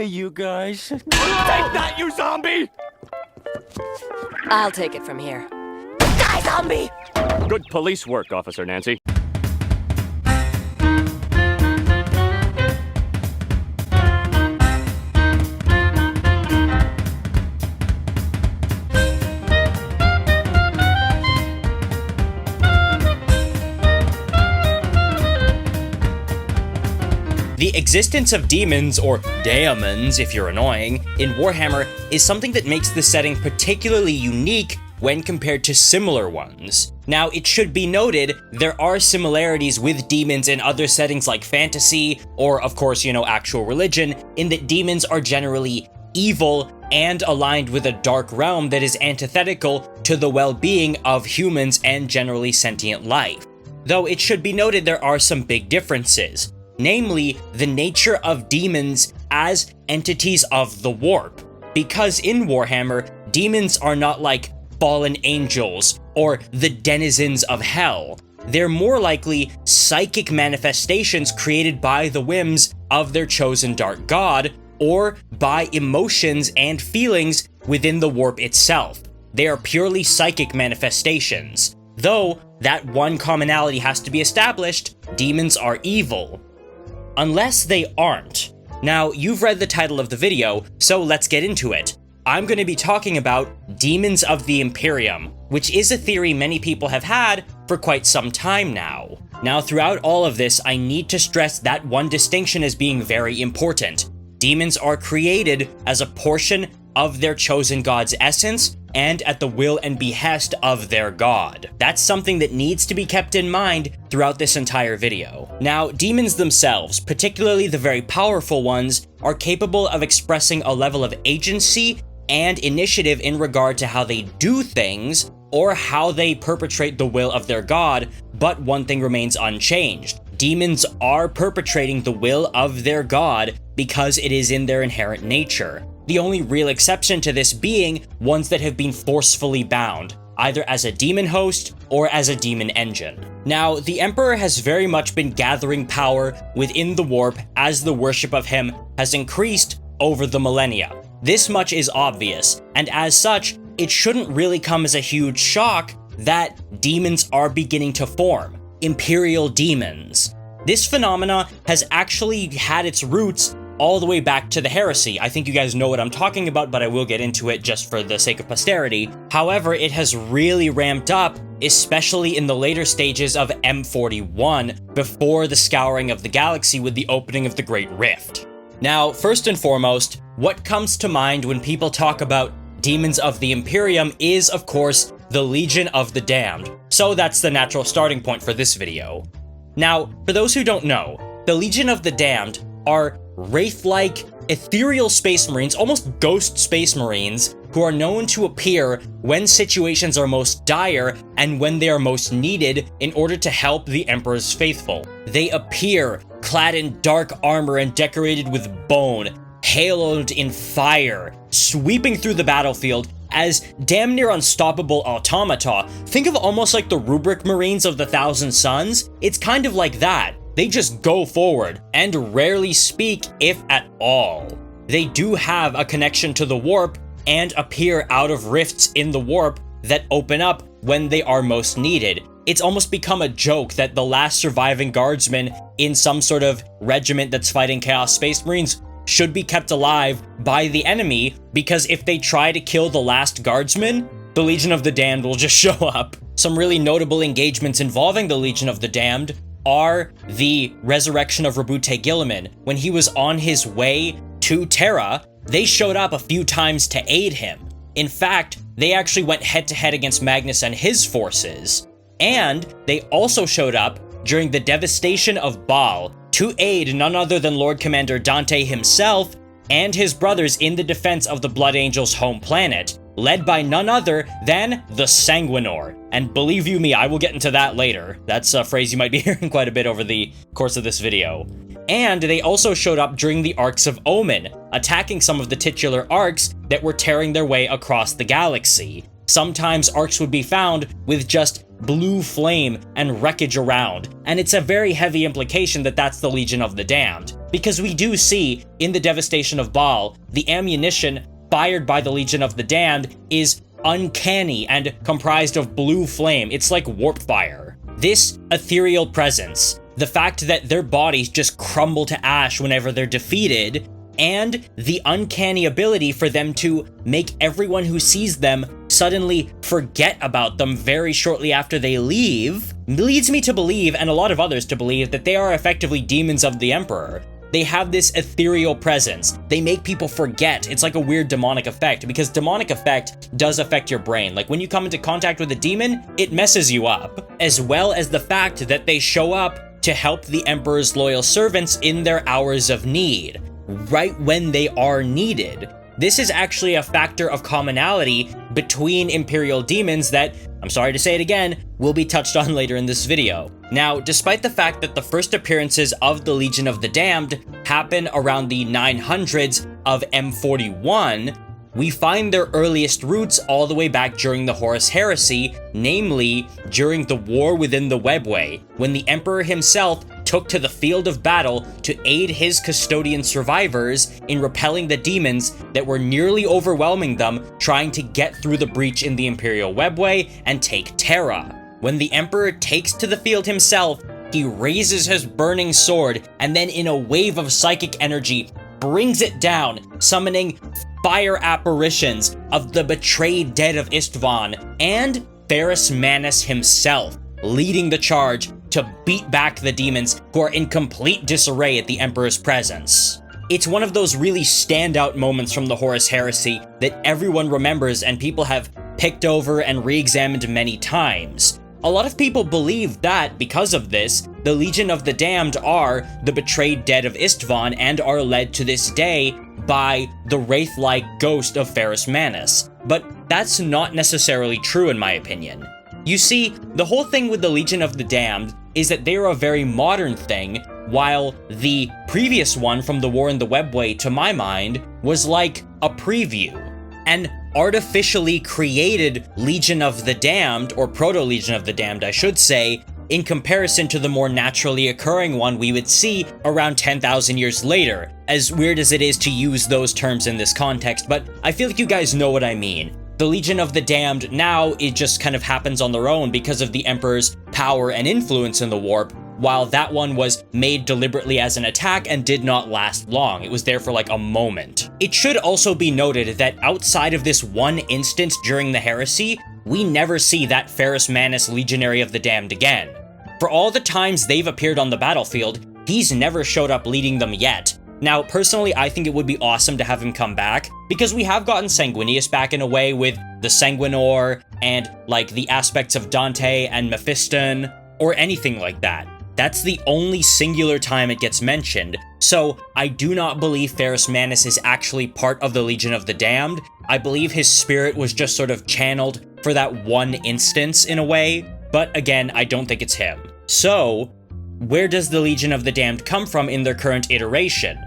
You guys. Take that, you zombie! I'll take it from here. Die, zombie! Good police work, Officer Nancy. The existence of demons, or daemons if you're annoying, in Warhammer is something that makes the setting particularly unique when compared to similar ones. Now, it should be noted, there are similarities with demons in other settings like fantasy, or of course, actual religion, in that demons are generally evil and aligned with a dark realm that is antithetical to the well-being of humans and generally sentient life. Though it should be noted there are some big differences. Namely, the nature of demons as entities of the warp. Because in Warhammer, demons are not like fallen angels or the denizens of hell. They're more likely psychic manifestations created by the whims of their chosen dark god, or by emotions and feelings within the warp itself. They are purely psychic manifestations. Though, that one commonality has to be established: demons are evil. Unless they aren't. Now, you've read the title of the video, so let's get into it. I'm going to be talking about demons of the Imperium, which is a theory many people have had for quite some time now. Now, throughout all of this, I need to stress that one distinction as being very important. Demons are created as a portion of their chosen god's essence, and at the will and behest of their god. That's something that needs to be kept in mind throughout this entire video. Now, demons themselves, particularly the very powerful ones, are capable of expressing a level of agency and initiative in regard to how they do things, or how they perpetrate the will of their god, but one thing remains unchanged. Demons are perpetrating the will of their god because it is in their inherent nature. The only real exception to this being ones that have been forcefully bound, either as a demon host or as a demon engine. Now, the Emperor has very much been gathering power within the warp as the worship of him has increased over the millennia. This much is obvious, and as such, it shouldn't really come as a huge shock that demons are beginning to form. Imperial demons. This phenomena has actually had its roots all the way back to the heresy. I think you guys know what I'm talking about, but I will get into it just for the sake of posterity. However, it has really ramped up, especially in the later stages of M41, before the scouring of the galaxy with the opening of the Great Rift. Now, first and foremost, what comes to mind when people talk about demons of the Imperium is, of course, the Legion of the Damned. So that's the natural starting point for this video. Now, for those who don't know, the Legion of the Damned are wraith-like, ethereal space marines, almost ghost space marines, who are known to appear when situations are most dire and when they are most needed in order to help the Emperor's faithful. They appear clad in dark armor and decorated with bone, haloed in fire, sweeping through the battlefield as damn near unstoppable automata. Think of almost like the Rubric Marines of the Thousand Suns. It's kind of like that. They just go forward, and rarely speak, if at all. They do have a connection to the warp, and appear out of rifts in the warp that open up when they are most needed. It's almost become a joke that the last surviving guardsman in some sort of regiment that's fighting Chaos Space Marines should be kept alive by the enemy, because if they try to kill the last guardsman, the Legion of the Damned will just show up. Some really notable engagements involving the Legion of the Damned are the resurrection of Rabute Gilliman. When he was on his way to Terra, they showed up a few times to aid him. In fact, they actually went head-to-head against Magnus and his forces. And they also showed up during the devastation of Baal to aid none other than Lord Commander Dante himself and his brothers in the defense of the Blood Angels' home planet, led by none other than the Sanguinor. And believe you me, I will get into that later. That's a phrase you might be hearing quite a bit over the course of this video. And they also showed up during the Arcs of Omen, attacking some of the titular arcs that were tearing their way across the galaxy. sometimes arcs would be found with just blue flame and wreckage around, and it's a very heavy implication that that's the Legion of the Damned, because we do see, in the devastation of Baal, the ammunition fired by the Legion of the Damned is uncanny and comprised of blue flame. It's like warp fire. This ethereal presence, the fact that their bodies just crumble to ash whenever they're defeated, and the uncanny ability for them to make everyone who sees them suddenly forget about them very shortly after they leave, leads me to believe, and a lot of others to believe, that they are effectively demons of the Emperor. They have this ethereal presence. They make people forget. It's like a weird demonic effect, because demonic effect does affect your brain. Like when you come into contact with a demon, it messes you up. As well as the fact that they show up to help the Emperor's loyal servants in their hours of need, right when they are needed. This is actually a factor of commonality between Imperial demons that, I'm sorry to say it again, will be touched on later in this video. Now, despite the fact that the first appearances of the Legion of the Damned happen around the 900s of M41, we find their earliest roots all the way back during the Horus Heresy, namely during the War within the Webway, when the Emperor himself took to the field of battle to aid his custodian survivors in repelling the demons that were nearly overwhelming them, trying to get through the breach in the Imperial Webway and take Terra. When the Emperor takes to the field himself, he raises his burning sword and then in a wave of psychic energy brings it down, summoning fire apparitions of the betrayed dead of Istvan and Ferrus Manus himself, leading the charge to beat back the demons who are in complete disarray at the Emperor's presence. It's one of those really standout moments from the Horus Heresy that everyone remembers and people have picked over and re-examined many times. A lot of people believe that, because of this, the Legion of the Damned are the betrayed dead of Istvan and are led to this day by the wraith-like ghost of Ferrus Manus. But that's not necessarily true in my opinion. You see, the whole thing with the Legion of the Damned is that they are a very modern thing, while the previous one from the War in the Webway, to my mind, was like a preview. An artificially created Legion of the Damned, or Proto-Legion of the Damned, I should say, in comparison to the more naturally occurring one we would see around 10,000 years later, as weird as it is to use those terms in this context, but I feel like you guys know what I mean. The Legion of the Damned now, it just kind of happens on their own because of the Emperor's power and influence in the warp, while that one was made deliberately as an attack and did not last long. It was there for like a moment. It should also be noted that outside of this one instance during the Heresy, we never see that Ferrus Manus Legionary of the Damned again. For all the times they've appeared on the battlefield, he's never showed up leading them yet. Now, personally, I think it would be awesome to have him come back, because we have gotten Sanguinius back in a way with the Sanguinor and, like, the aspects of Dante and Mephiston, or anything like that. That's the only singular time it gets mentioned, so I do not believe Ferrus Manus is actually part of the Legion of the Damned. I believe his spirit was just sort of channeled for that one instance in a way, but again, I don't think it's him. So, where does the Legion of the Damned come from in their current iteration?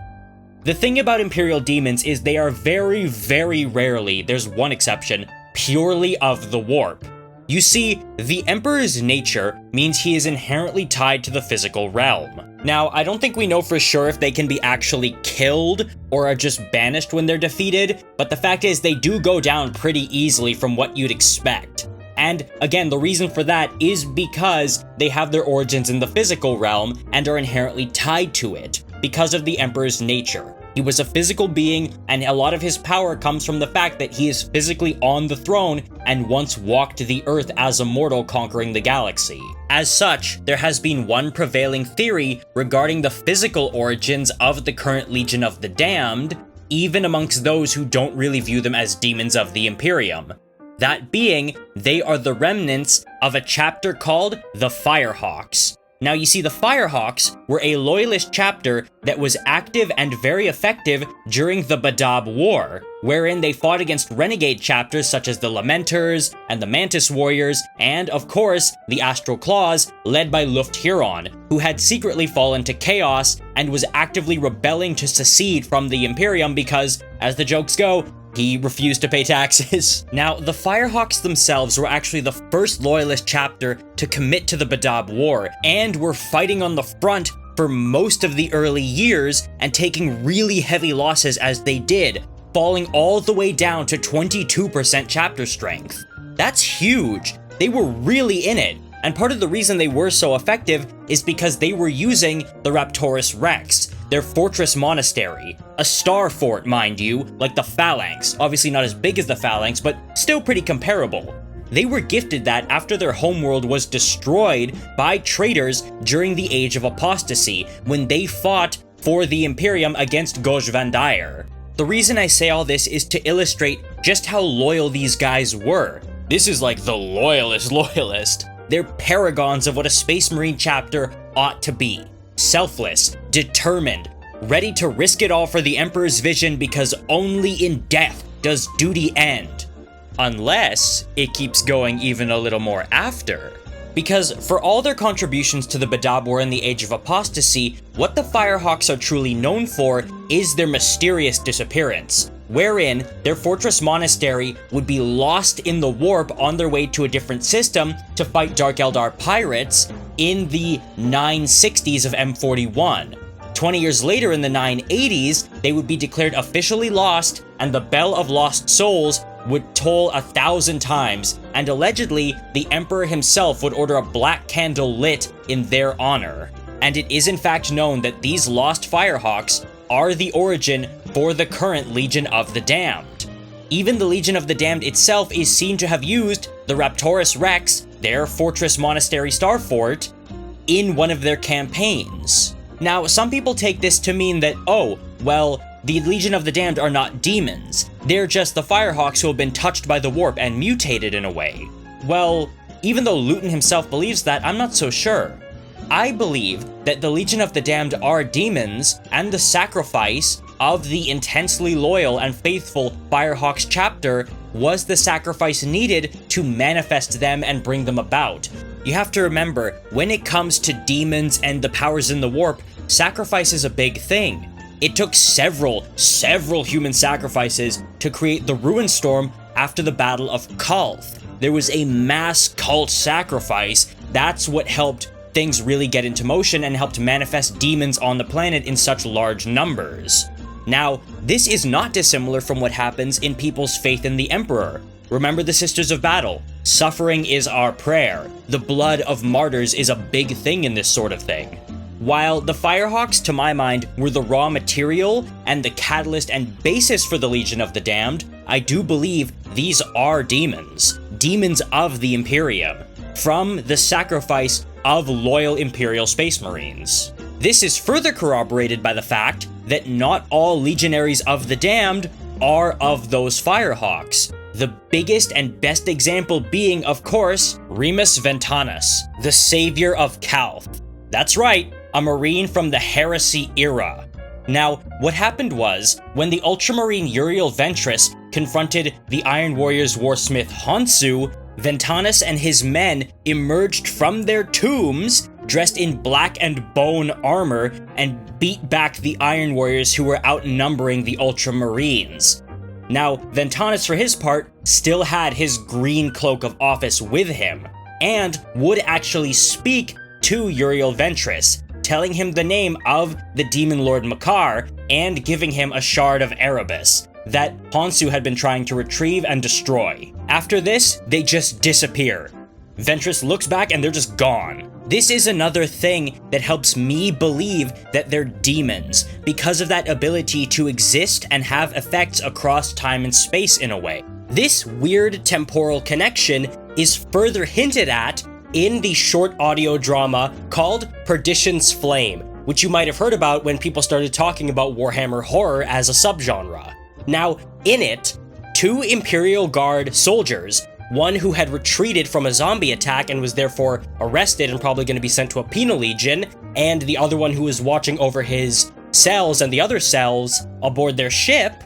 The thing about Imperial demons is they are very, very rarely, there's one exception, purely of the warp. You see, the Emperor's nature means he is inherently tied to the physical realm. Now, I don't think we know for sure if they can be actually killed or are just banished when they're defeated, but the fact is they do go down pretty easily from what you'd expect. And again, the reason for that is because they have their origins in the physical realm and are inherently tied to it because of the Emperor's nature. He was a physical being, and a lot of his power comes from the fact that he is physically on the throne and once walked the Earth as a mortal conquering the galaxy. As such, there has been one prevailing theory regarding the physical origins of the current Legion of the Damned, even amongst those who don't really view them as demons of the Imperium. That being, they are the remnants of a chapter called the Firehawks. Now you see, the Firehawks were a loyalist chapter that was active and very effective during the Badab War, wherein they fought against renegade chapters such as the Lamenters and the Mantis Warriors, and of course, the Astral Claws, led by Luft Huron, who had secretly fallen to chaos and was actively rebelling to secede from the Imperium because, as the jokes go, He refused to pay taxes. Now, the Firehawks themselves were actually the first loyalist chapter to commit to the Badab War, and were fighting on the front for most of the early years and taking really heavy losses as they did, falling all the way down to 22% chapter strength. That's huge. They were really in it, and part of the reason they were so effective is because they were using the Raptorus Rex, their fortress monastery, a star fort, mind you, like the Phalanx, obviously not as big as the Phalanx, but still pretty comparable. They were gifted that after their homeworld was destroyed by traitors during the Age of Apostasy, when they fought for the Imperium against Goj Vandair. The reason I say all this is to illustrate just how loyal these guys were. This is like the loyalist. They're paragons of what a Space Marine chapter ought to be. Selfless, determined, ready to risk it all for the Emperor's vision because only in death does duty end. Unless it keeps going even a little more after. Because for all their contributions to the Badab War and the Age of Apostasy, what the Firehawks are truly known for is their mysterious disappearance, wherein their fortress monastery would be lost in the warp on their way to a different system to fight Dark Eldar pirates in the 960s of M41. 20 years later in the 980s, they would be declared officially lost, and the Bell of Lost Souls would toll 1,000 times, and allegedly, the Emperor himself would order a black candle lit in their honor. And it is in fact known that these lost Firehawks are the origin for the current Legion of the Damned. Even the Legion of the Damned itself is seen to have used the Raptorus Rex, their fortress monastery star fort, in one of their campaigns. Now, some people take this to mean that, oh, well, the Legion of the Damned are not demons. They're just the Firehawks who have been touched by the warp and mutated in a way. Well, even though Luton himself believes that, I'm not so sure. I believe that the Legion of the Damned are demons, and the sacrifice of the intensely loyal and faithful Firehawks chapter was the sacrifice needed to manifest them and bring them about. You have to remember, when it comes to demons and the powers in the warp, sacrifice is a big thing. It took several human sacrifices to create the Ruin Storm after the Battle of Kalth. There was a mass cult sacrifice. That's what helped things really get into motion and helped manifest demons on the planet in such large numbers. Now, this is not dissimilar from what happens in people's faith in the Emperor. Remember the Sisters of Battle. Suffering is our prayer. The blood of martyrs is a big thing in this sort of thing. While the Firehawks, to my mind, were the raw material and the catalyst and basis for the Legion of the Damned, I do believe these are demons. Demons of the Imperium, from the sacrifice of loyal Imperial Space Marines. This is further corroborated by the fact that not all Legionaries of the Damned are of those Firehawks. The biggest and best example being, of course, Remus Ventanus, the savior of Kalth. That's right, a Marine from the Heresy era. Now, what happened was, when the Ultramarine Uriel Ventress confronted the Iron Warrior's warsmith Hansu, Ventanus and his men emerged from their tombs, dressed in black and bone armor, and beat back the Iron Warriors who were outnumbering the Ultramarines. Now, Ventanus, for his part, still had his green cloak of office with him, and would actually speak to Uriel Ventress, telling him the name of the Demon Lord Makar, and giving him a shard of Erebus that Hansu had been trying to retrieve and destroy. After this, they just disappear. Ventress looks back and they're just gone. This is another thing that helps me believe that they're demons, because of that ability to exist and have effects across time and space in a way. This weird temporal connection is further hinted at in the short audio drama called Perdition's Flame, which you might have heard about when people started talking about Warhammer horror as a subgenre. Now, in it, two Imperial Guard soldiers, one who had retreated from a zombie attack and was therefore arrested and probably going to be sent to a penal legion, and the other one who was watching over his cells and the other cells aboard their ship,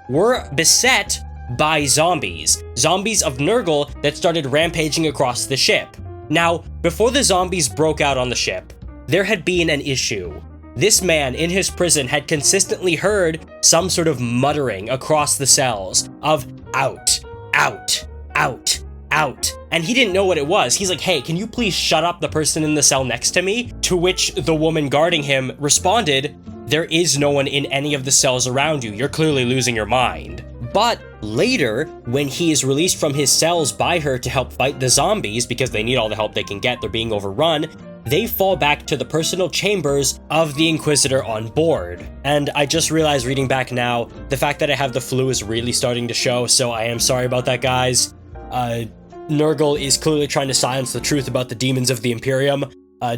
were beset by zombies. Zombies of Nurgle that started rampaging across the ship. Now, before the zombies broke out on the ship, there had been an issue. this man in his prison had consistently heard some sort of muttering across the cells of out, out, out, out. And he didn't know what it was. He's like, hey, can you please shut up, the person in the cell next to me? To which the woman guarding him responded, there is no one in any of the cells around you. You're clearly losing your mind. But later, when he is released from his cells by her to help fight the zombies, because they need all the help they can get, they're being overrun, they fall back to the personal chambers of the Inquisitor on board. And I just realized reading back now, the fact that I have the flu is really starting to show, so I am sorry about that, guys. Nurgle is clearly trying to silence the truth about the demons of the Imperium.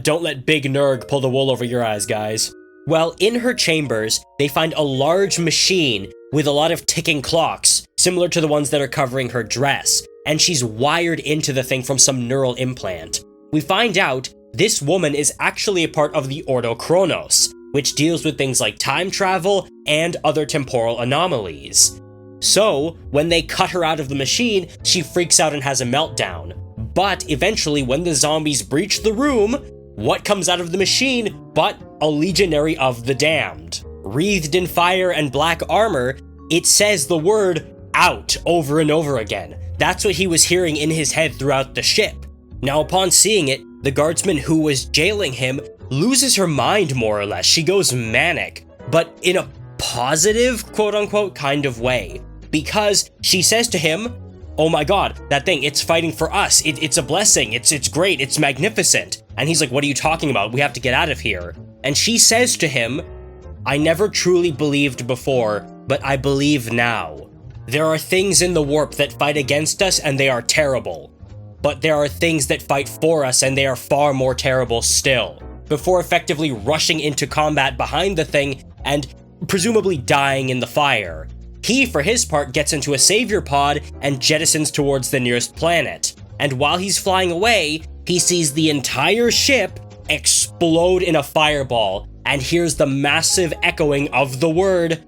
Don't let Big Nurg pull the wool over your eyes, guys. Well, in her chambers, they find a large machine with a lot of ticking clocks, similar to the ones that are covering her dress, and she's wired into the thing from some neural implant. We find out this woman is actually a part of the Ordo Chronos, which deals with things like time travel and other temporal anomalies. So, when they cut her out of the machine, she freaks out and has a meltdown. But eventually, when the zombies breach the room, what comes out of the machine but a legionary of the damned? Wreathed in fire and black armor, it says the word out over and over again. That's what he was hearing in his head throughout the ship. Now, upon seeing it, the guardsman who was jailing him loses her mind, more or less. She goes manic, but in a positive, quote-unquote, kind of way. Because she says to him, oh my god, that thing, it's fighting for us. It's a blessing. It's great. It's magnificent. And he's like, what are you talking about? We have to get out of here. And she says to him, I never truly believed before, but I believe now. There are things in the warp that fight against us, and they are terrible. But there are things that fight for us, and they are far more terrible still. Before effectively rushing into combat behind the thing and presumably dying in the fire. He, for his part, gets into a savior pod and jettisons towards the nearest planet. And while he's flying away, he sees the entire ship explode in a fireball and hears the massive echoing of the word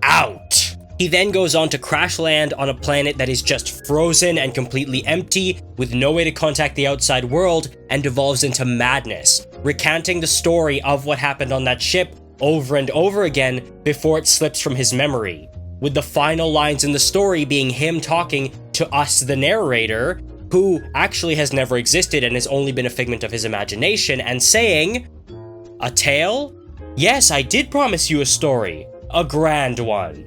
out. He then goes on to crash land on a planet that is just frozen and completely empty, with no way to contact the outside world, and devolves into madness, recanting the story of what happened on that ship over and over again before it slips from his memory, with the final lines in the story being him talking to us, the narrator, who actually has never existed and has only been a figment of his imagination, and saying, a tale? Yes, I did promise you a story. A grand one.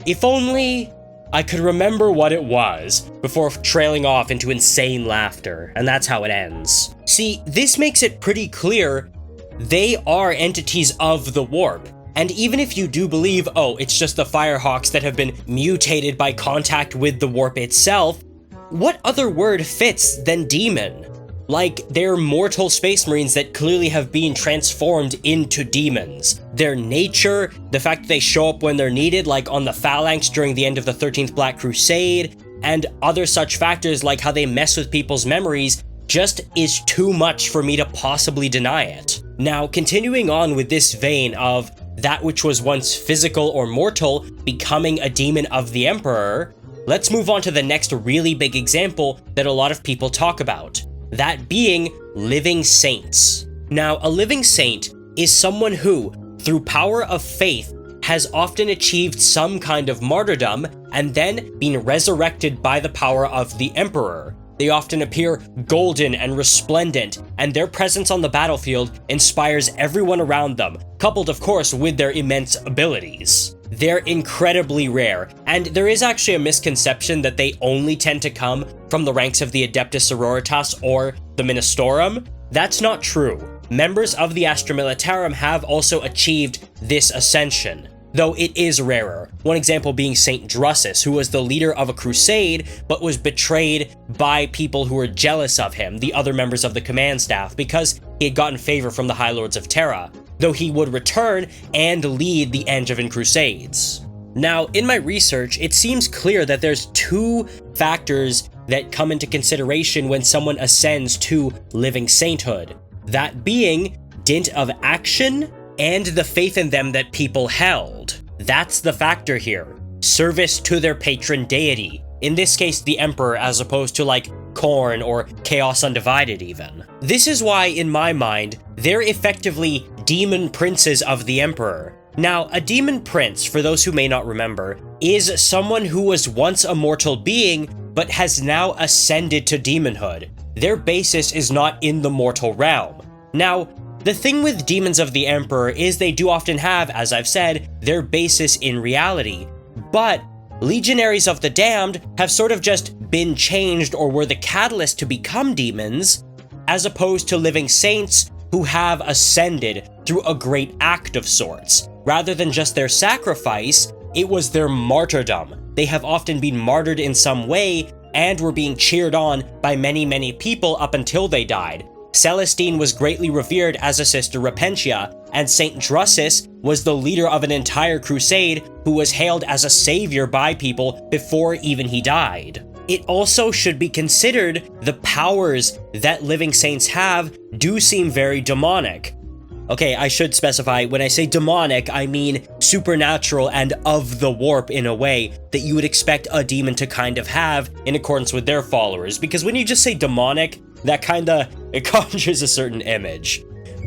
If only I could remember what it was, before trailing off into insane laughter, and that's how it ends. See, this makes it pretty clear they are entities of the warp. And even if you do believe, oh, it's just the Firehawks that have been mutated by contact with the warp itself, what other word fits than demon? Like, they're mortal space marines that clearly have been transformed into demons. Their nature, the fact that they show up when they're needed, like on the Phalanx during the end of the 13th Black Crusade, and other such factors like how they mess with people's memories, just is too much for me to possibly deny it. Now, continuing on with this vein of that which was once physical or mortal becoming a demon of the Emperor, let's move on to the next really big example that a lot of people talk about. That being living saints. Now, a living saint is someone who, through power of faith, has often achieved some kind of martyrdom and then been resurrected by the power of the Emperor. They often appear golden and resplendent, and their presence on the battlefield inspires everyone around them, coupled of course with their immense abilities. They're incredibly rare, and there is actually a misconception that they only tend to come from the ranks of the Adeptus Sororitas or the Ministorum. That's not true. Members of the Astra Militarum have also achieved this ascension, though it is rarer. One example being Saint Drusus, who was the leader of a crusade, but was betrayed by people who were jealous of him, the other members of the command staff, because he had gotten favor from the High Lords of Terra, though he would return and lead the Angevin Crusades. Now, in my research, it seems clear that there's two factors that come into consideration when someone ascends to living sainthood. That being dint of action and the faith in them that people held. That's the factor here. Service to their patron deity. In this case, the Emperor, as opposed to like Khorne or Chaos Undivided even. This is why, in my mind, they're effectively demon princes of the Emperor. Now, a demon prince, for those who may not remember, is someone who was once a mortal being, but has now ascended to demonhood. Their basis is not in the mortal realm. Now, the thing with demons of the Emperor is they do often have, as I've said, their basis in reality, but legionaries of the damned have sort of just been changed or were the catalyst to become demons, as opposed to living saints who have ascended through a great act of sorts. Rather than just their sacrifice, it was their martyrdom. They have often been martyred in some way and were being cheered on by many people up until they died. Celestine was greatly revered as a Sister Repentia, and Saint Drusus was the leader of an entire crusade who was hailed as a savior by people before even he died. It also should be considered the powers that living saints have do seem very demonic. Okay, I should specify, when I say demonic, I mean supernatural and of the warp in a way that you would expect a demon to kind of have in accordance with their followers, because when you just say demonic, that it conjures a certain image.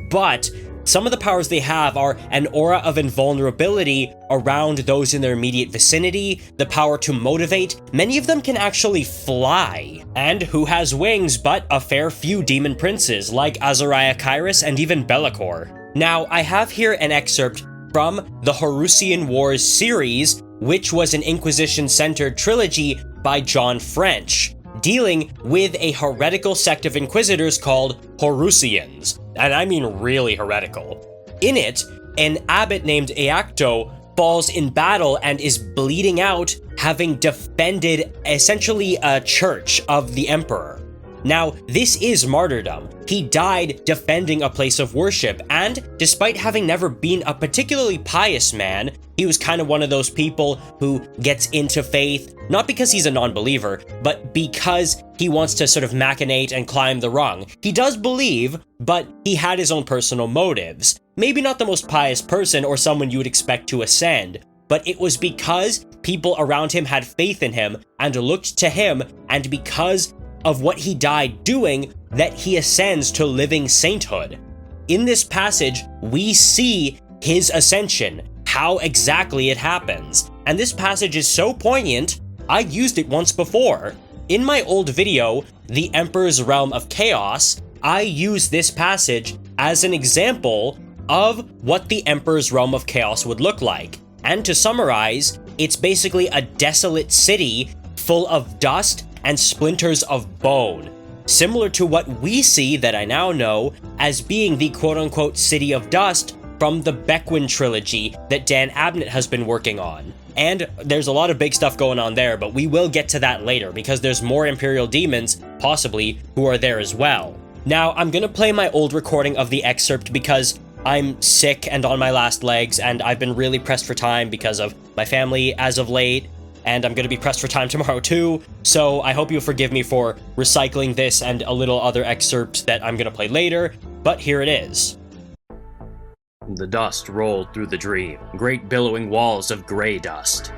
But some of the powers they have are an aura of invulnerability around those in their immediate vicinity, the power to motivate. Many of them can actually fly. And who has wings but a fair few demon princes, like Azariah Kyrus and even Bellicor. Now, I have here an excerpt from the Horusian Wars series, which was an Inquisition-centered trilogy by John French, dealing with a heretical sect of inquisitors called Horusians, and I mean really heretical. In it, an abbot named Eacto falls in battle and is bleeding out, having defended essentially a church of the Emperor. Now, this is martyrdom. He died defending a place of worship, and despite having never been a particularly pious man, he was kind of one of those people who gets into faith, not because he's a non-believer, but because he wants to sort of machinate and climb the rung. He does believe, but he had his own personal motives. Maybe not the most pious person or someone you would expect to ascend, but it was because people around him had faith in him and looked to him, and because of what he died doing, that he ascends to living sainthood. In this passage, we see his ascension, how exactly it happens. And this passage is so poignant, I used it once before. In my old video, The Emperor's Realm of Chaos, I used this passage as an example of what the Emperor's Realm of Chaos would look like. And to summarize, it's basically a desolate city full of dust and splinters of bone, similar to what we see that I now know as being the quote-unquote City of Dust from the Bequin trilogy that Dan Abnett has been working on. And there's a lot of big stuff going on there, but we will get to that later because there's more Imperial demons, possibly, who are there as well. Now, I'm gonna play my old recording of the excerpt because I'm sick and on my last legs, and I've been really pressed for time because of my family as of late, and I'm going to be pressed for time tomorrow too, so I hope you'll forgive me for recycling this and a little other excerpt that I'm going to play later, but here it is. The dust rolled through the dream, great billowing walls of gray dust.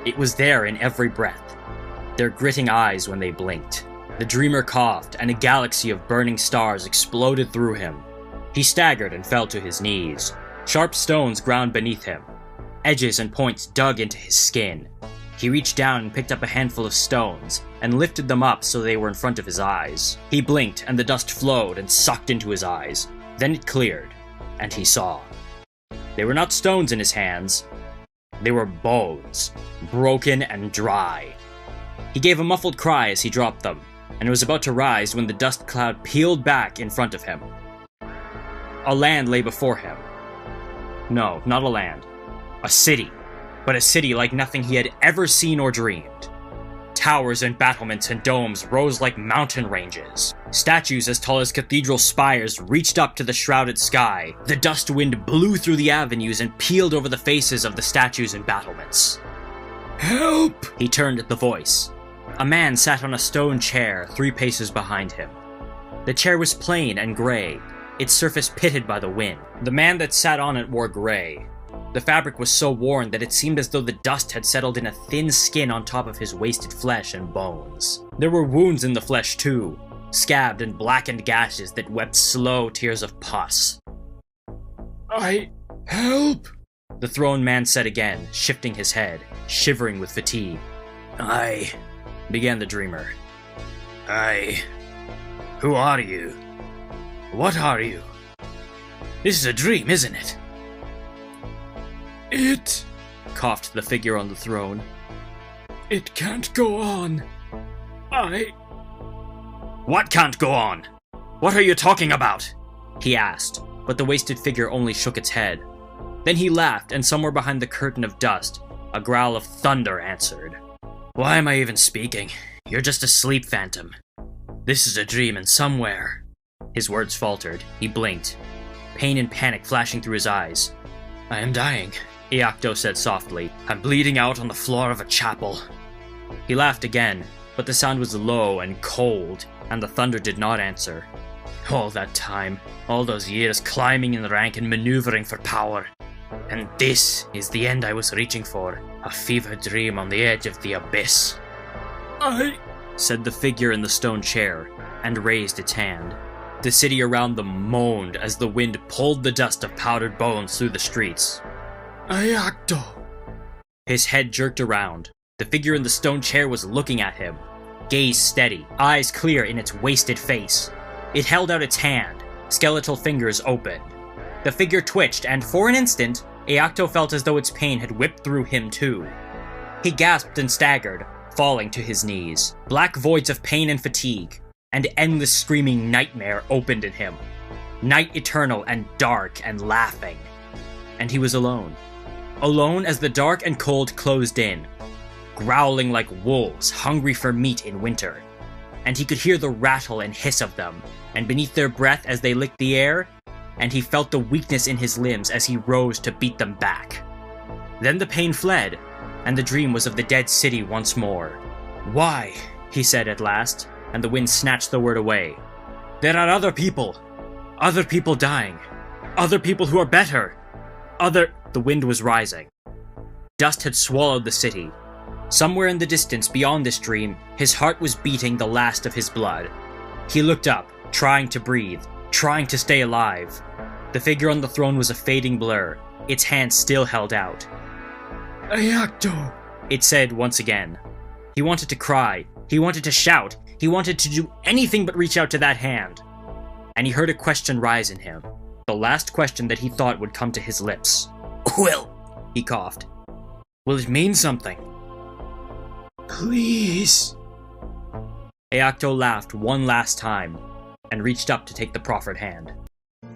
It was there in every breath, their gritting eyes when they blinked. The dreamer coughed, and a galaxy of burning stars exploded through him. He staggered and fell to his knees. Sharp stones ground beneath him. Edges and points dug into his skin. He reached down and picked up a handful of stones, and lifted them up so they were in front of his eyes. He blinked, and the dust flowed and sucked into his eyes. Then it cleared, and he saw. They were not stones in his hands. They were bones, broken and dry. He gave a muffled cry as he dropped them, and was about to rise when the dust cloud peeled back in front of him. A land lay before him. No, not a land. A city. But a city like nothing he had ever seen or dreamed. Towers and battlements and domes rose like mountain ranges. Statues as tall as cathedral spires reached up to the shrouded sky. The dust wind blew through the avenues and peeled over the faces of the statues and battlements. "Help!" He turned at the voice. A man sat on a stone chair 3 paces behind him. The chair was plain and gray, its surface pitted by the wind. The man that sat on it wore gray. The fabric was so worn that it seemed as though the dust had settled in a thin skin on top of his wasted flesh and bones. There were wounds in the flesh too, scabbed and blackened gashes that wept slow tears of pus. Help! The throne man said again, shifting his head, shivering with fatigue. Began the dreamer. Who are you? What are you? This is a dream, isn't it? It Coughed the figure on the throne. can't go on. What can't go on? What are you talking about? He asked, but the wasted figure only shook its head. Then he laughed, and somewhere behind the curtain of dust, a growl of thunder answered. Why am I even speaking? You're just a sleep phantom. This is a dream, and somewhere. His words faltered. He blinked, pain and panic flashing through his eyes. I am dying, Iacto said softly. I'm bleeding out on the floor of a chapel. He laughed again, but the sound was low and cold, and the thunder did not answer. All that time, all those years climbing in rank and maneuvering for power. And this is the end I was reaching for, a fever dream on the edge of the abyss. Said the figure in the stone chair, and raised its hand. The city around them moaned as the wind pulled the dust of powdered bones through the streets. Iacto! His head jerked around. The figure in the stone chair was looking at him, gaze steady, eyes clear in its wasted face. It held out its hand, skeletal fingers opened. The figure twitched, and for an instant, Iacto felt as though its pain had whipped through him too. He gasped and staggered, falling to his knees. Black voids of pain and fatigue, and endless screaming nightmare opened in him. Night eternal and dark and laughing. And he was alone. Alone as the dark and cold closed in, growling like wolves hungry for meat in winter. And he could hear the rattle and hiss of them, and beneath their breath as they licked the air, and he felt the weakness in his limbs as he rose to beat them back. Then the pain fled, and the dream was of the dead city once more. Why? He said at last, and the wind snatched the word away. There are other people dying, other people who are better, The wind was rising. Dust had swallowed the city. Somewhere in the distance beyond this dream, his heart was beating the last of his blood. He looked up, trying to breathe, trying to stay alive. The figure on the throne was a fading blur, its hand still held out. Iacto! It said once again. He wanted to cry, he wanted to shout, he wanted to do anything but reach out to that hand. And he heard a question rise in him, the last question that he thought would come to his lips. He coughed. Will it mean something? Please. Iacto laughed one last time, and reached up to take the proffered hand.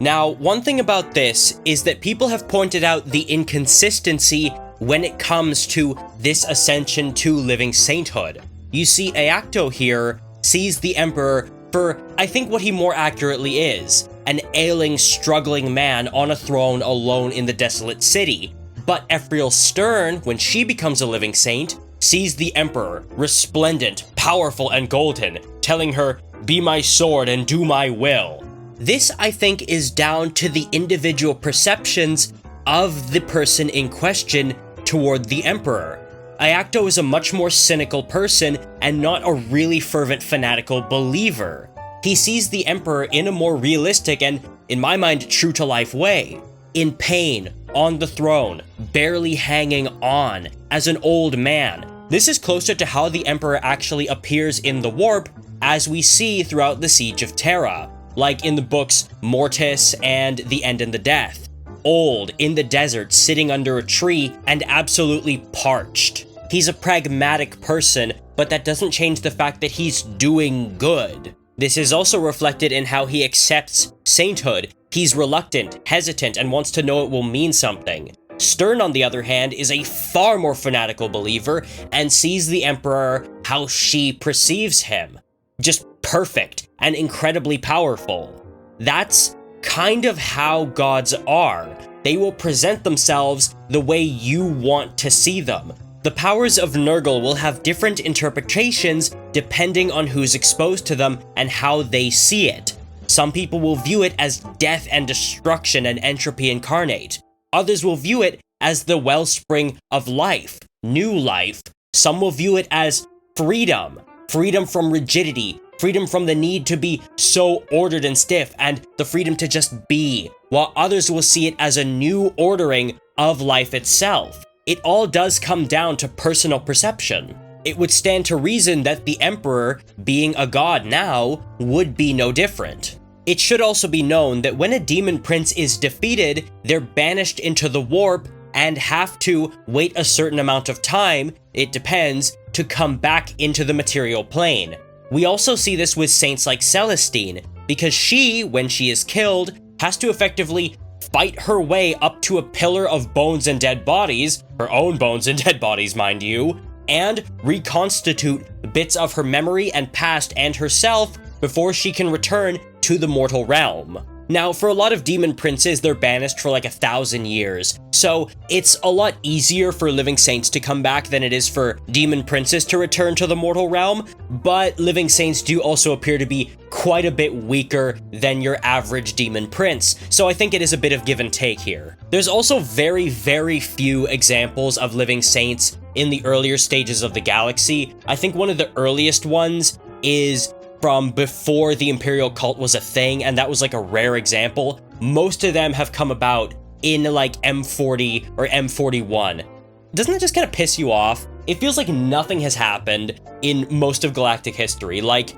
Now, one thing about this is that people have pointed out the inconsistency when it comes to this ascension to living sainthood. You see, Iacto here sees the Emperor for, I think, what he more accurately is, an ailing, struggling man on a throne alone in the desolate city. But Ephriel Stern, when she becomes a living saint, sees the Emperor, resplendent, powerful, and golden, telling her, "Be my sword and do my will." This, I think, is down to the individual perceptions of the person in question toward the Emperor. Iacto is a much more cynical person and not a really fervent fanatical believer. He sees the Emperor in a more realistic and, in my mind, true-to-life way. In pain, on the throne, barely hanging on, as an old man. This is closer to how the Emperor actually appears in the warp, as we see throughout the Siege of Terra, like in the books Mortis and The End and the Death. Old, in the desert, sitting under a tree, and absolutely parched. He's a pragmatic person, but that doesn't change the fact that he's doing good. This is also reflected in how he accepts sainthood. He's reluctant, hesitant, and wants to know it will mean something. Stern, on the other hand, is a far more fanatical believer and sees the Emperor how she perceives him. Just perfect and incredibly powerful. That's kind of how gods are. They will present themselves the way you want to see them. The powers of Nurgle will have different interpretations depending on who's exposed to them and how they see it. Some people will view it as death and destruction and entropy incarnate. Others will view it as the wellspring of life, new life. Some will view it as freedom. Freedom from rigidity, freedom from the need to be so ordered and stiff, and the freedom to just be, while others will see it as a new ordering of life itself. It all does come down to personal perception. It would stand to reason that the Emperor, being a god now, would be no different. It should also be known that when a demon prince is defeated, they're banished into the warp and have to wait a certain amount of time, it depends, to come back into the material plane. We also see this with saints like Celestine, because she, when she is killed, has to effectively fight her way up to a pillar of bones and dead bodies, her own bones and dead bodies, mind you, and reconstitute bits of her memory and past and herself before she can return to the mortal realm. Now, for a lot of demon princes, they're banished for like 1,000 years, so it's a lot easier for living saints to come back than it is for demon princes to return to the mortal realm, but living saints do also appear to be quite a bit weaker than your average demon prince, so I think it is a bit of give and take here. There's also very, very few examples of living saints in the earlier stages of the galaxy. I think one of the earliest ones is from before the Imperial cult was a thing, and that was like a rare example. Most of them have come about in like M40 or M41. Doesn't that just kind of piss you off? It feels like nothing has happened in most of galactic history. Like,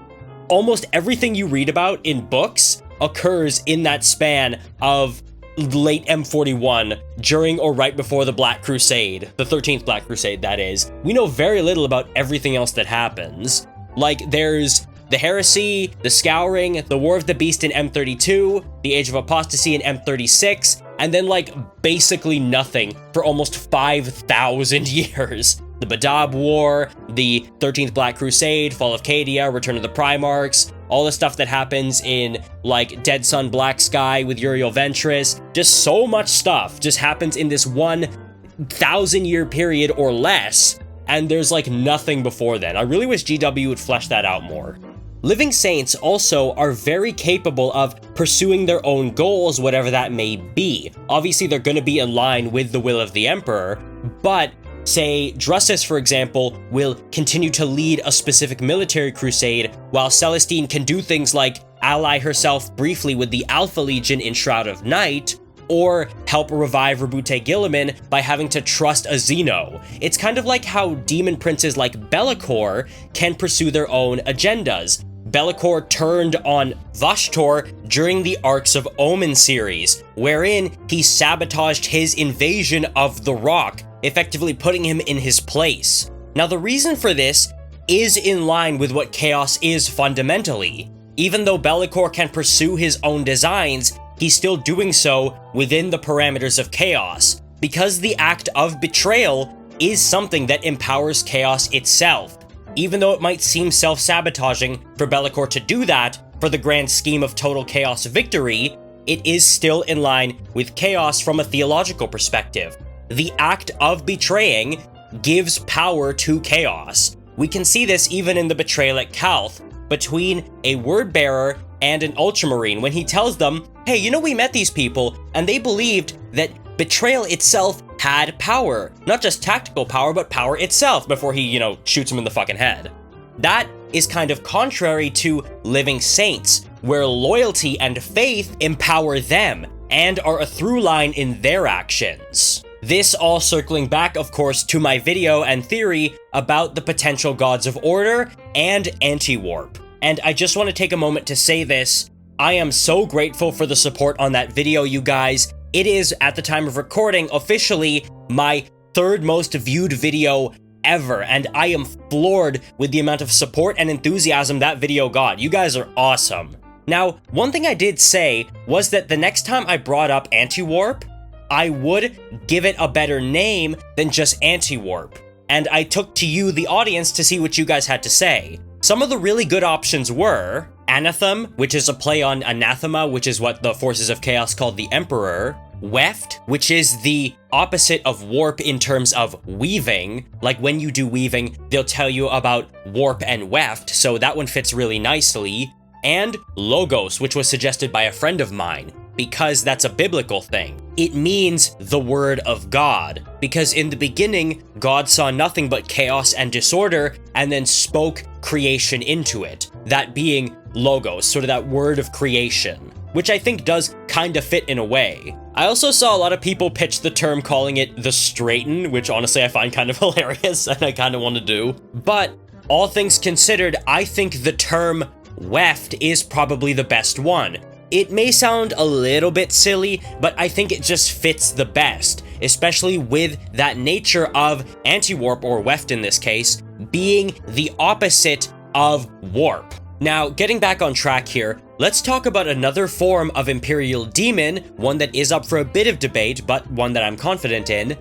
almost everything you read about in books occurs in that span of late M41, during or right before the Black Crusade, the 13th Black Crusade, that is. We know very little about everything else that happens. Like, there's the Heresy, the Scouring, the War of the Beast in M32, the Age of Apostasy in M36, and then like basically nothing for almost 5,000 years. The Badab War, the 13th Black Crusade, Fall of Cadia, Return of the Primarchs, all the stuff that happens in like Dead Sun Black Sky with Uriel Ventris, just so much stuff just happens in this 1,000-year period or less, and there's like nothing before then. I really wish GW would flesh that out more. Living saints also are very capable of pursuing their own goals, whatever that may be. Obviously, they're going to be in line with the will of the Emperor, but say Drusus, for example, will continue to lead a specific military crusade, while Celestine can do things like ally herself briefly with the Alpha Legion in Shroud of Night, or help revive Rabute Gilliman by having to trust a Xeno. It's kind of like how demon princes like Be'lakor can pursue their own agendas. Be'lakor turned on Vashtor during the Arcs of Omen series, wherein he sabotaged his invasion of the Rock, effectively putting him in his place. Now, the reason for this is in line with what Chaos is fundamentally. Even though Be'lakor can pursue his own designs, he's still doing so within the parameters of Chaos, because the act of betrayal is something that empowers Chaos itself. Even though it might seem self-sabotaging for Be'lakor to do that for the grand scheme of total Chaos victory, it is still in line with Chaos from a theological perspective. The act of betraying gives power to Chaos. We can see this even in the betrayal at Calth, between a word bearer and an ultramarine, when he tells them, hey, you know, we met these people, and they believed that betrayal itself had power. Not just tactical power, but power itself, before he, shoots him in the fucking head. That is kind of contrary to living saints, where loyalty and faith empower them, and are a through line in their actions. This all circling back, of course, to my video and theory about the potential gods of order and anti-warp. And I just want to take a moment to say this. I am so grateful for the support on that video, you guys. It is, at the time of recording, officially my third most viewed video ever, and I am floored with the amount of support and enthusiasm that video got. You guys are awesome. Now, one thing I did say was that the next time I brought up anti-warp, I would give it a better name than just anti-warp. And I took to you, the audience, to see what you guys had to say. Some of the really good options were Anathem, which is a play on anathema, which is what the forces of chaos called the Emperor. Weft, which is the opposite of warp in terms of weaving. Like when you do weaving, they'll tell you about warp and weft, so that one fits really nicely. And Logos, which was suggested by a friend of mine, because that's a biblical thing. It means the word of God, because in the beginning, God saw nothing but chaos and disorder, and then spoke creation into it. that being logos, sort of that word of creation, which I think does kind of fit in a way. I also saw a lot of people pitch the term calling it the straighten, which honestly I find kind of hilarious and I kind of want to do. But all things considered, I think the term weft is probably the best one. It may sound a little bit silly, but I think it just fits the best, especially with that nature of anti-warp, or weft in this case, being the opposite of warp. Now, getting back on track here, let's talk about another form of Imperial Demon, one that is up for a bit of debate, but one that I'm confident in,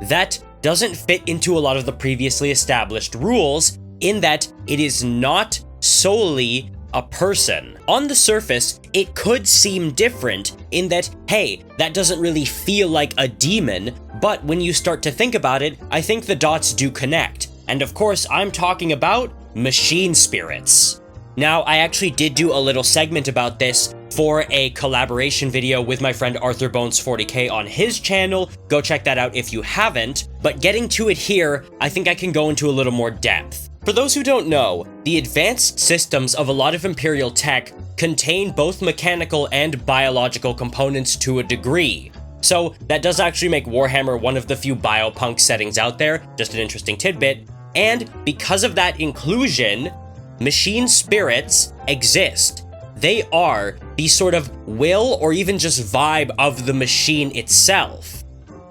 that doesn't fit into a lot of the previously established rules, in that it is not solely a person. On the surface, it could seem different in that, hey, that doesn't really feel like a demon, but when you start to think about it, I think the dots do connect. And of course, I'm talking about machine spirits. Now, I actually did do a little segment about this for a collaboration video with my friend Arthur Bones 40K on his channel. Go check that out if you haven't. But getting to it here, I think I can go into a little more depth. For those who don't know, the advanced systems of a lot of Imperial tech contain both mechanical and biological components to a degree. So that does actually make Warhammer one of the few biopunk settings out there, just an interesting tidbit. And because of that inclusion, machine spirits exist. They are the sort of will or even just vibe of the machine itself.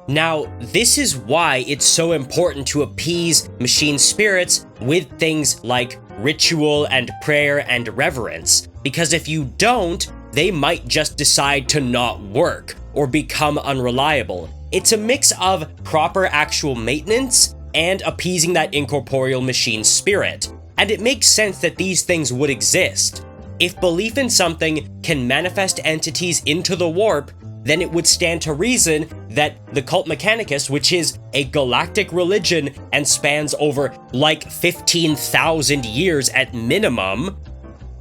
Now, this is why it's so important to appease machine spirits with things like ritual and prayer and reverence, because if you don't, they might just decide to not work or become unreliable. It's a mix of proper actual maintenance and appeasing that incorporeal machine spirit. And it makes sense that these things would exist. If belief in something can manifest entities into the warp, then it would stand to reason that the Cult Mechanicus, which is a galactic religion and spans over like 15,000 years at minimum,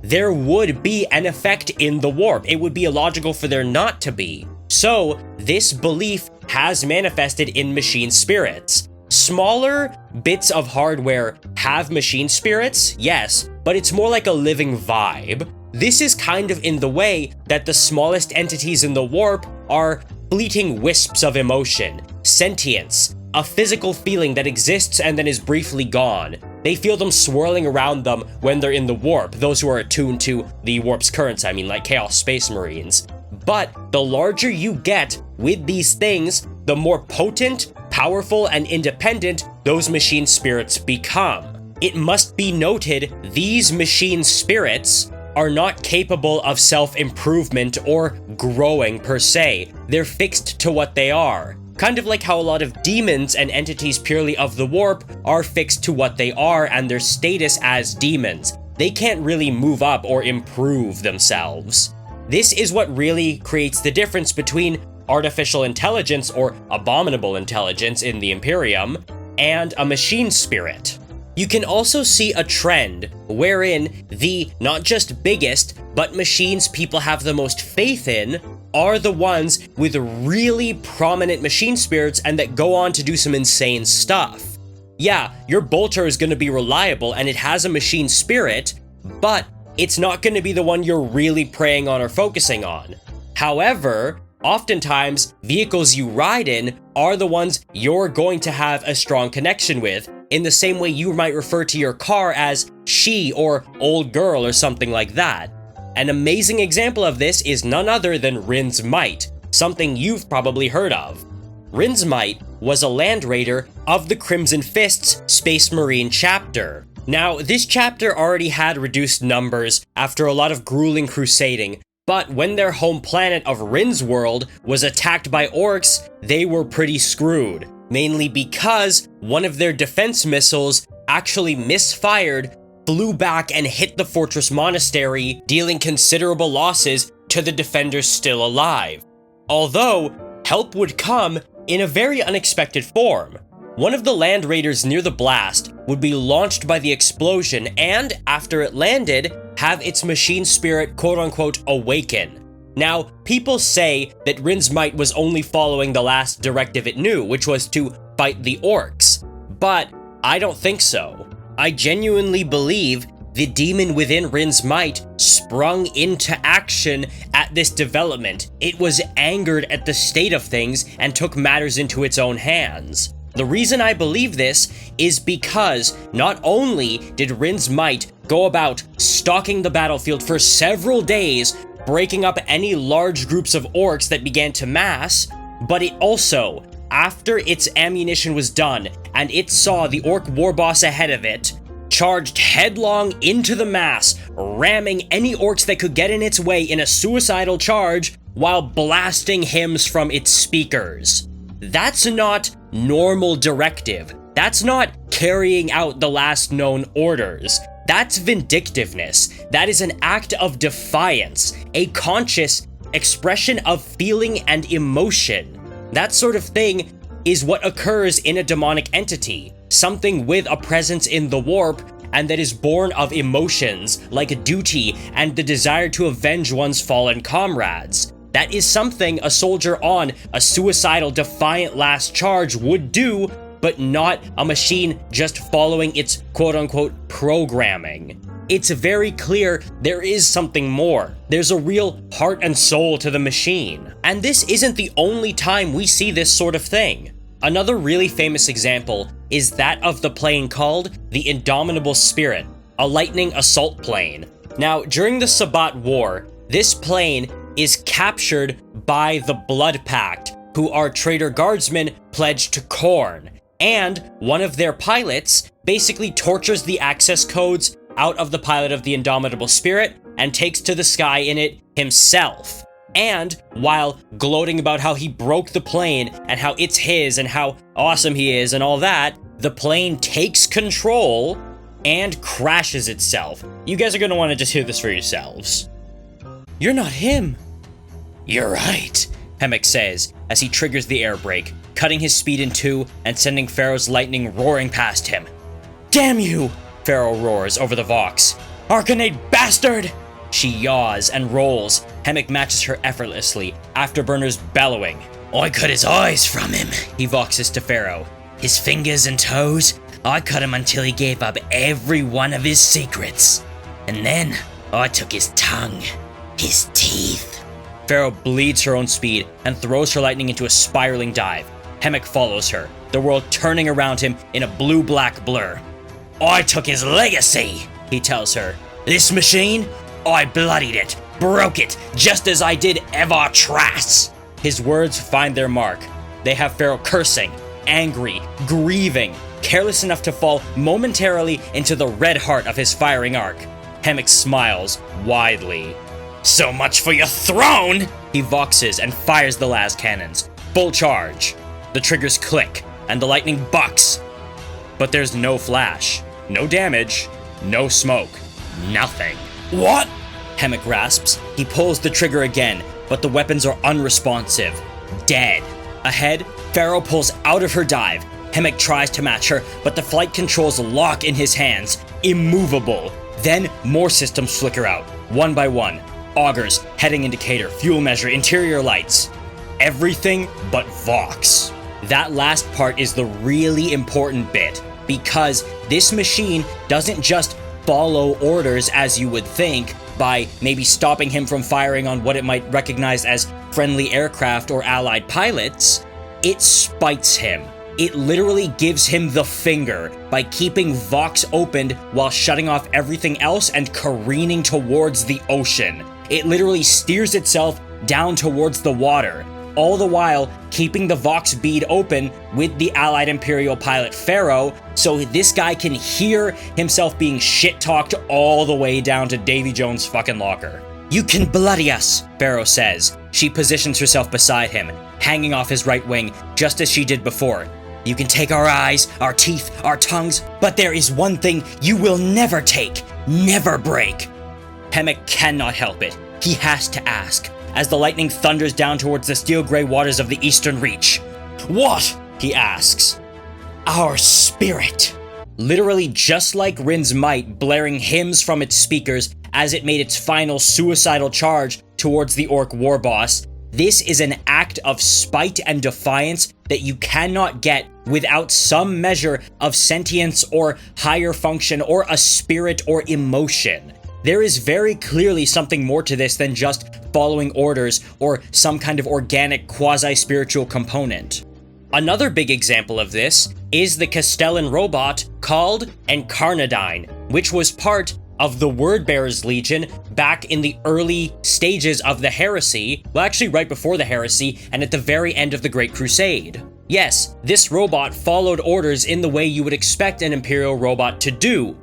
there would be an effect in the warp. It would be illogical for there not to be. So this belief has manifested in machine spirits. Smaller bits of hardware have machine spirits, yes, but it's more like a living vibe. This is kind of in the way that the smallest entities in the warp are fleeting wisps of emotion, sentience, a physical feeling that exists and then is briefly gone. They feel them swirling around them when they're in the warp, those who are attuned to the warp's currents, like Chaos Space Marines. But the larger you get with these things, the more potent, powerful, and independent those machine spirits become. It must be noted, these machine spirits are not capable of self-improvement or growing per se. They're fixed to what they are. Kind of like how a lot of demons and entities purely of the warp are fixed to what they are and their status as demons. They can't really move up or improve themselves. This is what really creates the difference between artificial intelligence or abominable intelligence in the Imperium and a machine spirit. You can also see a trend wherein the not just biggest, but machines people have the most faith in are the ones with really prominent machine spirits and that go on to do some insane stuff. Yeah, your bolter is going to be reliable and it has a machine spirit, but it's not going to be the one you're really preying on or focusing on. However, oftentimes, vehicles you ride in are the ones you're going to have a strong connection with, in the same way you might refer to your car as she or old girl or something like that. An amazing example of this is none other than Rin's Might, something you've probably heard of. Rin's Might was a land raider of the Crimson Fist's Space Marine chapter. Now, this chapter already had reduced numbers after a lot of grueling crusading, but when their home planet of Rin's world was attacked by orcs, they were pretty screwed. Mainly because one of their defense missiles actually misfired, flew back and hit the fortress monastery, dealing considerable losses to the defenders still alive. Although, help would come in a very unexpected form. One of the land raiders near the blast would be launched by the explosion and, after it landed, have its machine spirit quote-unquote awaken. Now, people say that Rin's Might was only following the last directive it knew, which was to fight the orcs, but I don't think so. I genuinely believe the demon within Rin's might sprung into action at this development. It was angered at the state of things and took matters into its own hands. The reason I believe this is because not only did Rin's might go about stalking the battlefield for several days, breaking up any large groups of orcs that began to mass, but it also, after its ammunition was done and it saw the orc warboss ahead of it, charged headlong into the mass, ramming any orcs that could get in its way in a suicidal charge while blasting hymns from its speakers. That's not normal directive. That's not carrying out the last known orders. That's vindictiveness. That is an act of defiance, a conscious expression of feeling and emotion. That sort of thing is what occurs in a demonic entity, something with a presence in the warp and that is born of emotions like duty and the desire to avenge one's fallen comrades. That is something a soldier on a suicidal, defiant last charge would do, but not a machine just following its quote-unquote programming. It's very clear there is something more. There's a real heart and soul to the machine. And this isn't the only time we see this sort of thing. Another really famous example is that of the plane called the Indomitable Spirit, a lightning assault plane. Now, during the Sabbat War, this plane is captured by the Blood Pact, who are traitor guardsmen pledged to Khorne, and one of their pilots basically tortures the access codes out of the pilot of the Indomitable Spirit and takes to the sky in it himself. And while gloating about how he broke the plane and how it's his and how awesome he is and all that, the plane takes control and crashes itself. You guys are gonna want to just hear this for yourselves. "You're not him." "You're right," Hemik says as he triggers the air brake, cutting his speed in two and sending Pharaoh's lightning roaring past him. "Damn you!" Pharaoh roars over the Vox. "Arcanate bastard!" She yaws and rolls. Hemik matches her effortlessly, Afterburners bellowing. "I cut his eyes from him," he voxes to Pharaoh. "His fingers and toes, I cut him until he gave up every one of his secrets. And then I took his tongue, his teeth." Pharaoh bleeds her own speed and throws her lightning into a spiraling dive. Hemik follows her, the world turning around him in a blue-black blur. "I took his legacy," he tells her. "This machine, I bloodied it, broke it, just as I did Evar Trass." His words find their mark. They have Pharaoh cursing, angry, grieving, careless enough to fall momentarily into the red heart of his firing arc. Hemik smiles widely. "So much for your throne!" He voxes and fires the las cannons. Full charge. The triggers click, and the lightning bucks. But there's no flash, no damage, no smoke, nothing. "What?" Hemik rasps. He pulls the trigger again, but the weapons are unresponsive. Dead. Ahead, Pharaoh pulls out of her dive. Hemik tries to match her, but the flight controls lock in his hands, immovable. Then more systems flicker out, one by one. Augers, heading indicator, fuel measure, interior lights. Everything but Vox. That last part is the really important bit, because this machine doesn't just follow orders as you would think by maybe stopping him from firing on what it might recognize as friendly aircraft or allied pilots. It spites him. It literally gives him the finger by keeping Vox opened while shutting off everything else and careening towards the ocean. It literally steers itself down towards the water, all the while keeping the Vox bead open with the allied Imperial pilot Pharaoh, so this guy can hear himself being shit-talked all the way down to Davy Jones' fucking locker. "You can bloody us," Pharaoh says. She positions herself beside him, hanging off his right wing, just as she did before. "You can take our eyes, our teeth, our tongues, but there is one thing you will never take, never break." Hemik cannot help it. He has to ask, as the lightning thunders down towards the steel-gray waters of the Eastern Reach. "What?" he asks. "Our spirit." Literally just like Rin's might blaring hymns from its speakers as it made its final suicidal charge towards the orc warboss, this is an act of spite and defiance that you cannot get without some measure of sentience or higher function or a spirit or emotion. There is very clearly something more to this than just following orders or some kind of organic quasi-spiritual component. Another big example of this is the Castellan robot called Incarnadine, which was part of the Wordbearers Legion back in the early stages of the heresy, well actually right before the heresy and at the very end of the Great Crusade. Yes, this robot followed orders in the way you would expect an Imperial robot to do,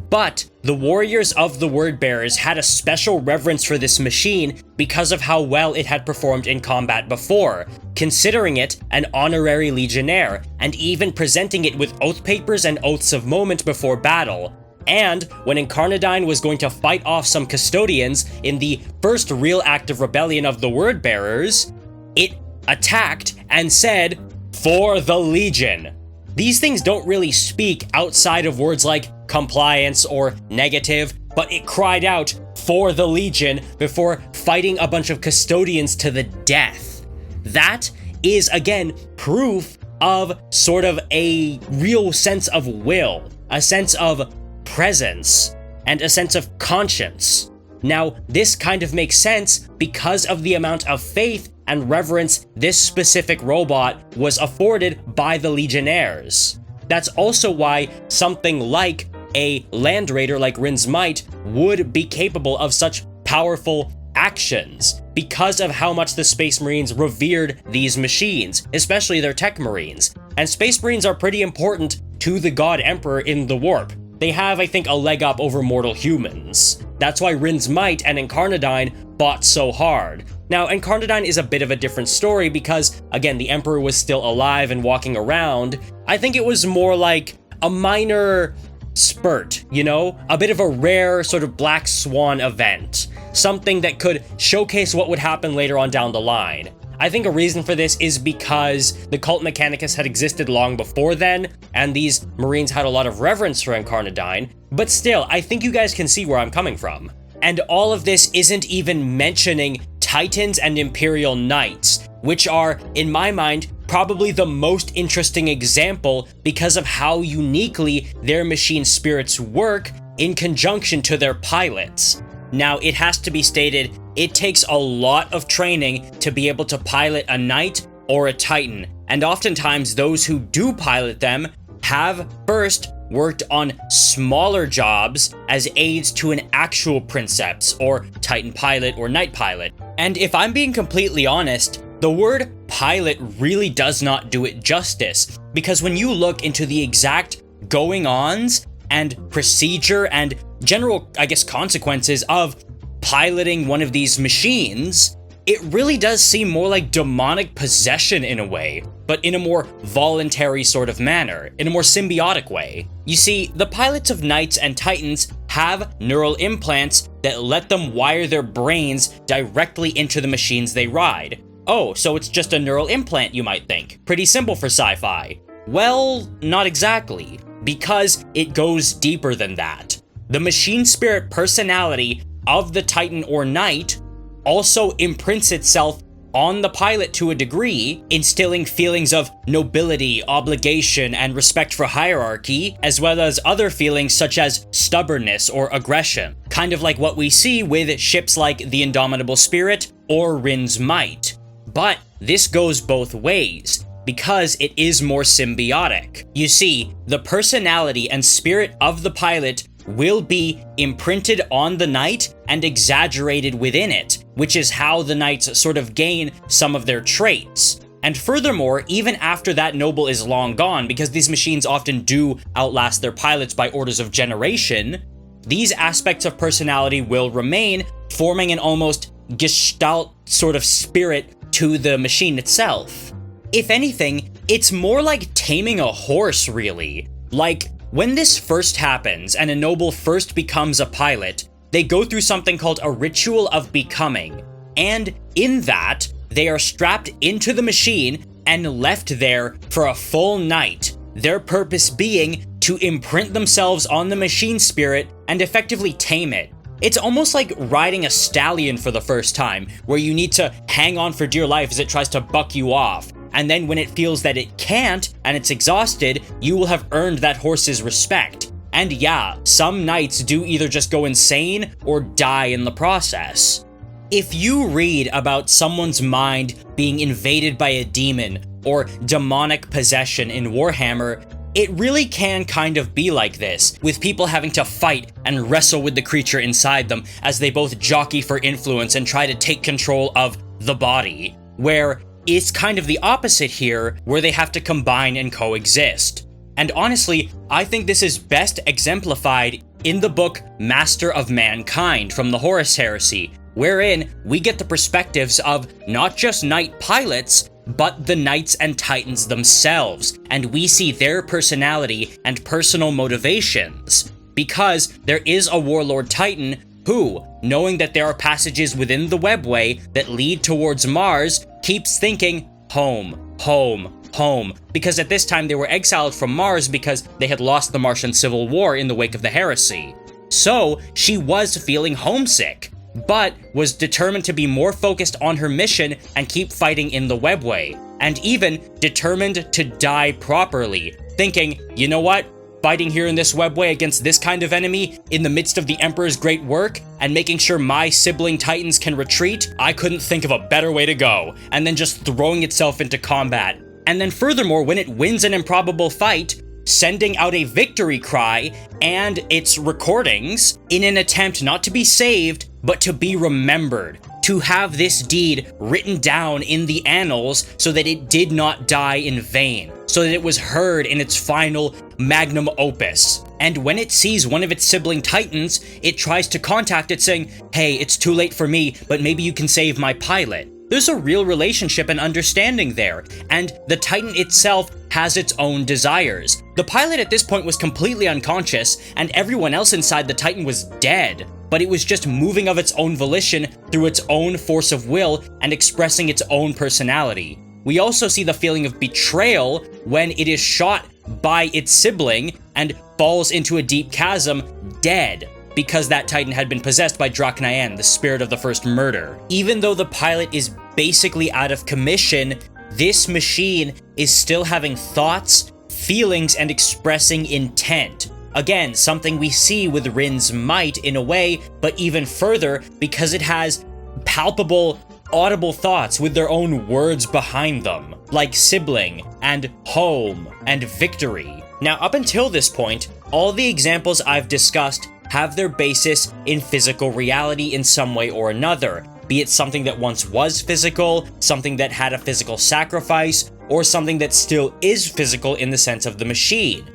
but the warriors of the Wordbearers had a special reverence for this machine because of how well it had performed in combat before, considering it an honorary legionnaire, and even presenting it with oath papers and oaths of moment before battle. And when Incarnadine was going to fight off some custodians in the first real act of rebellion of the Wordbearers, it attacked and said, "For the Legion." These things don't really speak outside of words like compliance or negative, but it cried out, "For the Legion," before fighting a bunch of custodians to the death. That is, again, proof of sort of a real sense of will, a sense of presence, and a sense of conscience. Now, this kind of makes sense because of the amount of faith and reverence this specific robot was afforded by the Legionnaires. That's also why something like a Land Raider like Rin's Might would be capable of such powerful actions, because of how much the Space Marines revered these machines, especially their Tech Marines. And Space Marines are pretty important to the God Emperor in the Warp. They have, I think, a leg up over mortal humans. That's why Rin's Might and Incarnadine fought so hard. Now, Incarnadine is a bit of a different story because, again, the Emperor was still alive and walking around. I think it was more like a minor spurt, you know? A bit of a rare sort of black swan event. Something that could showcase what would happen later on down the line. I think a reason for this is because the Cult Mechanicus had existed long before then, and these Marines had a lot of reverence for Incarnadine, but still, I think you guys can see where I'm coming from. And all of this isn't even mentioning Titans and Imperial Knights, which are, in my mind, probably the most interesting example because of how uniquely their machine spirits work in conjunction to their pilots. Now, it has to be stated, it takes a lot of training to be able to pilot a Knight or a Titan, and oftentimes those who do pilot them have first worked on smaller jobs as aids to an actual Princeps, or Titan pilot or Knight pilot. And if I'm being completely honest, the word pilot really does not do it justice, because when you look into the exact going-ons and procedure and general, I guess, consequences of piloting one of these machines, it really does seem more like demonic possession in a way, but in a more voluntary sort of manner, in a more symbiotic way. You see, the pilots of Knights and Titans have neural implants that let them wire their brains directly into the machines they ride. Oh, so it's just a neural implant, you might think. Pretty simple for sci-fi. Well, not exactly, because it goes deeper than that. The machine spirit personality of the Titan or Knight also imprints itself on the pilot to a degree, instilling feelings of nobility, obligation, and respect for hierarchy, as well as other feelings such as stubbornness or aggression, kind of like what we see with ships like the Indomitable Spirit or Rin's Might. But this goes both ways, because it is more symbiotic. You see, the personality and spirit of the pilot will be imprinted on the Knight and exaggerated within it, which is how the Knights sort of gain some of their traits. And furthermore, even after that noble is long gone, because these machines often do outlast their pilots by orders of generation, these aspects of personality will remain, forming an almost gestalt sort of spirit to the machine itself. If anything, it's more like taming a horse, really. Like, when this first happens and a noble first becomes a pilot, they go through something called a ritual of becoming. And in that, they are strapped into the machine and left there for a full night, their purpose being to imprint themselves on the machine spirit and effectively tame it. It's almost like riding a stallion for the first time, where you need to hang on for dear life as it tries to buck you off. And then when it feels that it can't, and it's exhausted, you will have earned that horse's respect. And yeah, some knights do either just go insane or die in the process. If you read about someone's mind being invaded by a demon or demonic possession in Warhammer, it really can kind of be like this, with people having to fight and wrestle with the creature inside them as they both jockey for influence and try to take control of the body, where it's kind of the opposite here, where they have to combine and coexist. And honestly, I think this is best exemplified in the book Master of Mankind from the Horus Heresy, wherein we get the perspectives of not just knight pilots, but the knights and titans themselves, and we see their personality and personal motivations. Because there is a warlord titan who, knowing that there are passages within the webway that lead towards Mars, keeps thinking, home, home, home, because at this time they were exiled from Mars because they had lost the Martian Civil War in the wake of the heresy. So she was feeling homesick, but was determined to be more focused on her mission and keep fighting in the webway, and even determined to die properly, thinking, you know what? Fighting here in this webway against this kind of enemy in the midst of the Emperor's great work and making sure my sibling titans can retreat, I couldn't think of a better way to go, and then just throwing itself into combat. And then furthermore, when it wins an improbable fight, sending out a victory cry and its recordings in an attempt not to be saved, but to be remembered, to have this deed written down in the annals so that it did not die in vain, so that it was heard in its final magnum opus. And when it sees one of its sibling titans, it tries to contact it saying, hey, it's too late for me, but maybe you can save my pilot. There's a real relationship and understanding there, and the Titan itself has its own desires. The pilot at this point was completely unconscious, and everyone else inside the Titan was dead, but it was just moving of its own volition through its own force of will and expressing its own personality. We also see the feeling of betrayal when it is shot by its sibling and falls into a deep chasm, dead, because that Titan had been possessed by Draknaen, the spirit of the first murder. Even though the pilot is basically out of commission, this machine is still having thoughts, feelings, and expressing intent. Again, something we see with Rin's might in a way, but even further because it has palpable, audible thoughts with their own words behind them, like sibling, and home, and victory. Now, up until this point, all the examples I've discussed have their basis in physical reality in some way or another, be it something that once was physical, something that had a physical sacrifice, or something that still is physical in the sense of the machine.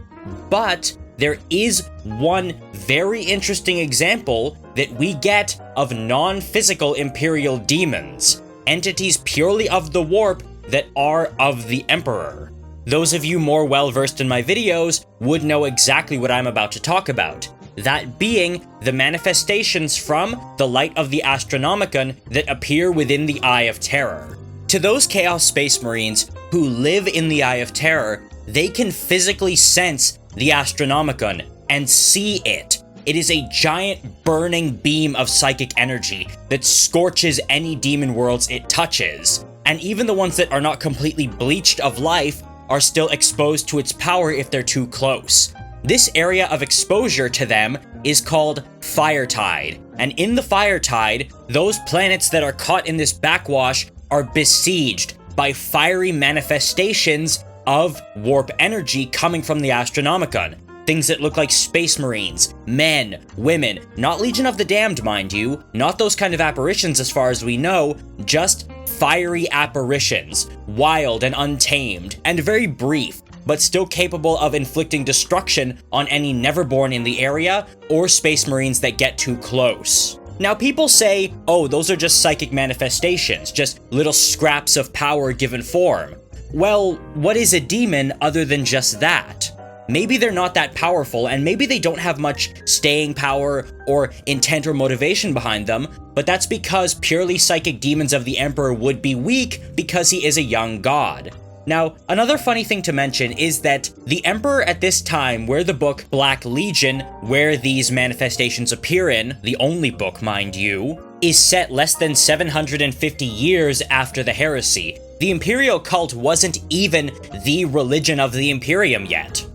But there is one very interesting example that we get of non-physical Imperial demons, entities purely of the warp that are of the Emperor. Those of you more well-versed in my videos would know exactly what I'm about to talk about. That being the manifestations from the light of the Astronomicon that appear within the Eye of Terror. To those Chaos Space Marines who live in the Eye of Terror, they can physically sense the Astronomicon and see it. It is a giant burning beam of psychic energy that scorches any demon worlds it touches. And even the ones that are not completely bleached of life are still exposed to its power if they're too close. This area of exposure to them is called Firetide, and in the Firetide, those planets that are caught in this backwash are besieged by fiery manifestations of warp energy coming from the Astronomicon. Things that look like space marines, men, women, not Legion of the Damned, mind you, not those kind of apparitions as far as we know, just fiery apparitions, wild and untamed, and very brief, but still capable of inflicting destruction on any Neverborn in the area, or Space Marines that get too close. Now people say, oh, those are just psychic manifestations, just little scraps of power given form. Well, what is a demon other than just that? Maybe they're not that powerful, and maybe they don't have much staying power or intent or motivation behind them, but that's because purely psychic demons of the Emperor would be weak because he is a young god. Now, another funny thing to mention is that the Emperor at this time, where the book Black Legion, where these manifestations appear in, the only book, mind you, is set less than 750 years after the heresy. The Imperial cult wasn't even the religion of the Imperium yet.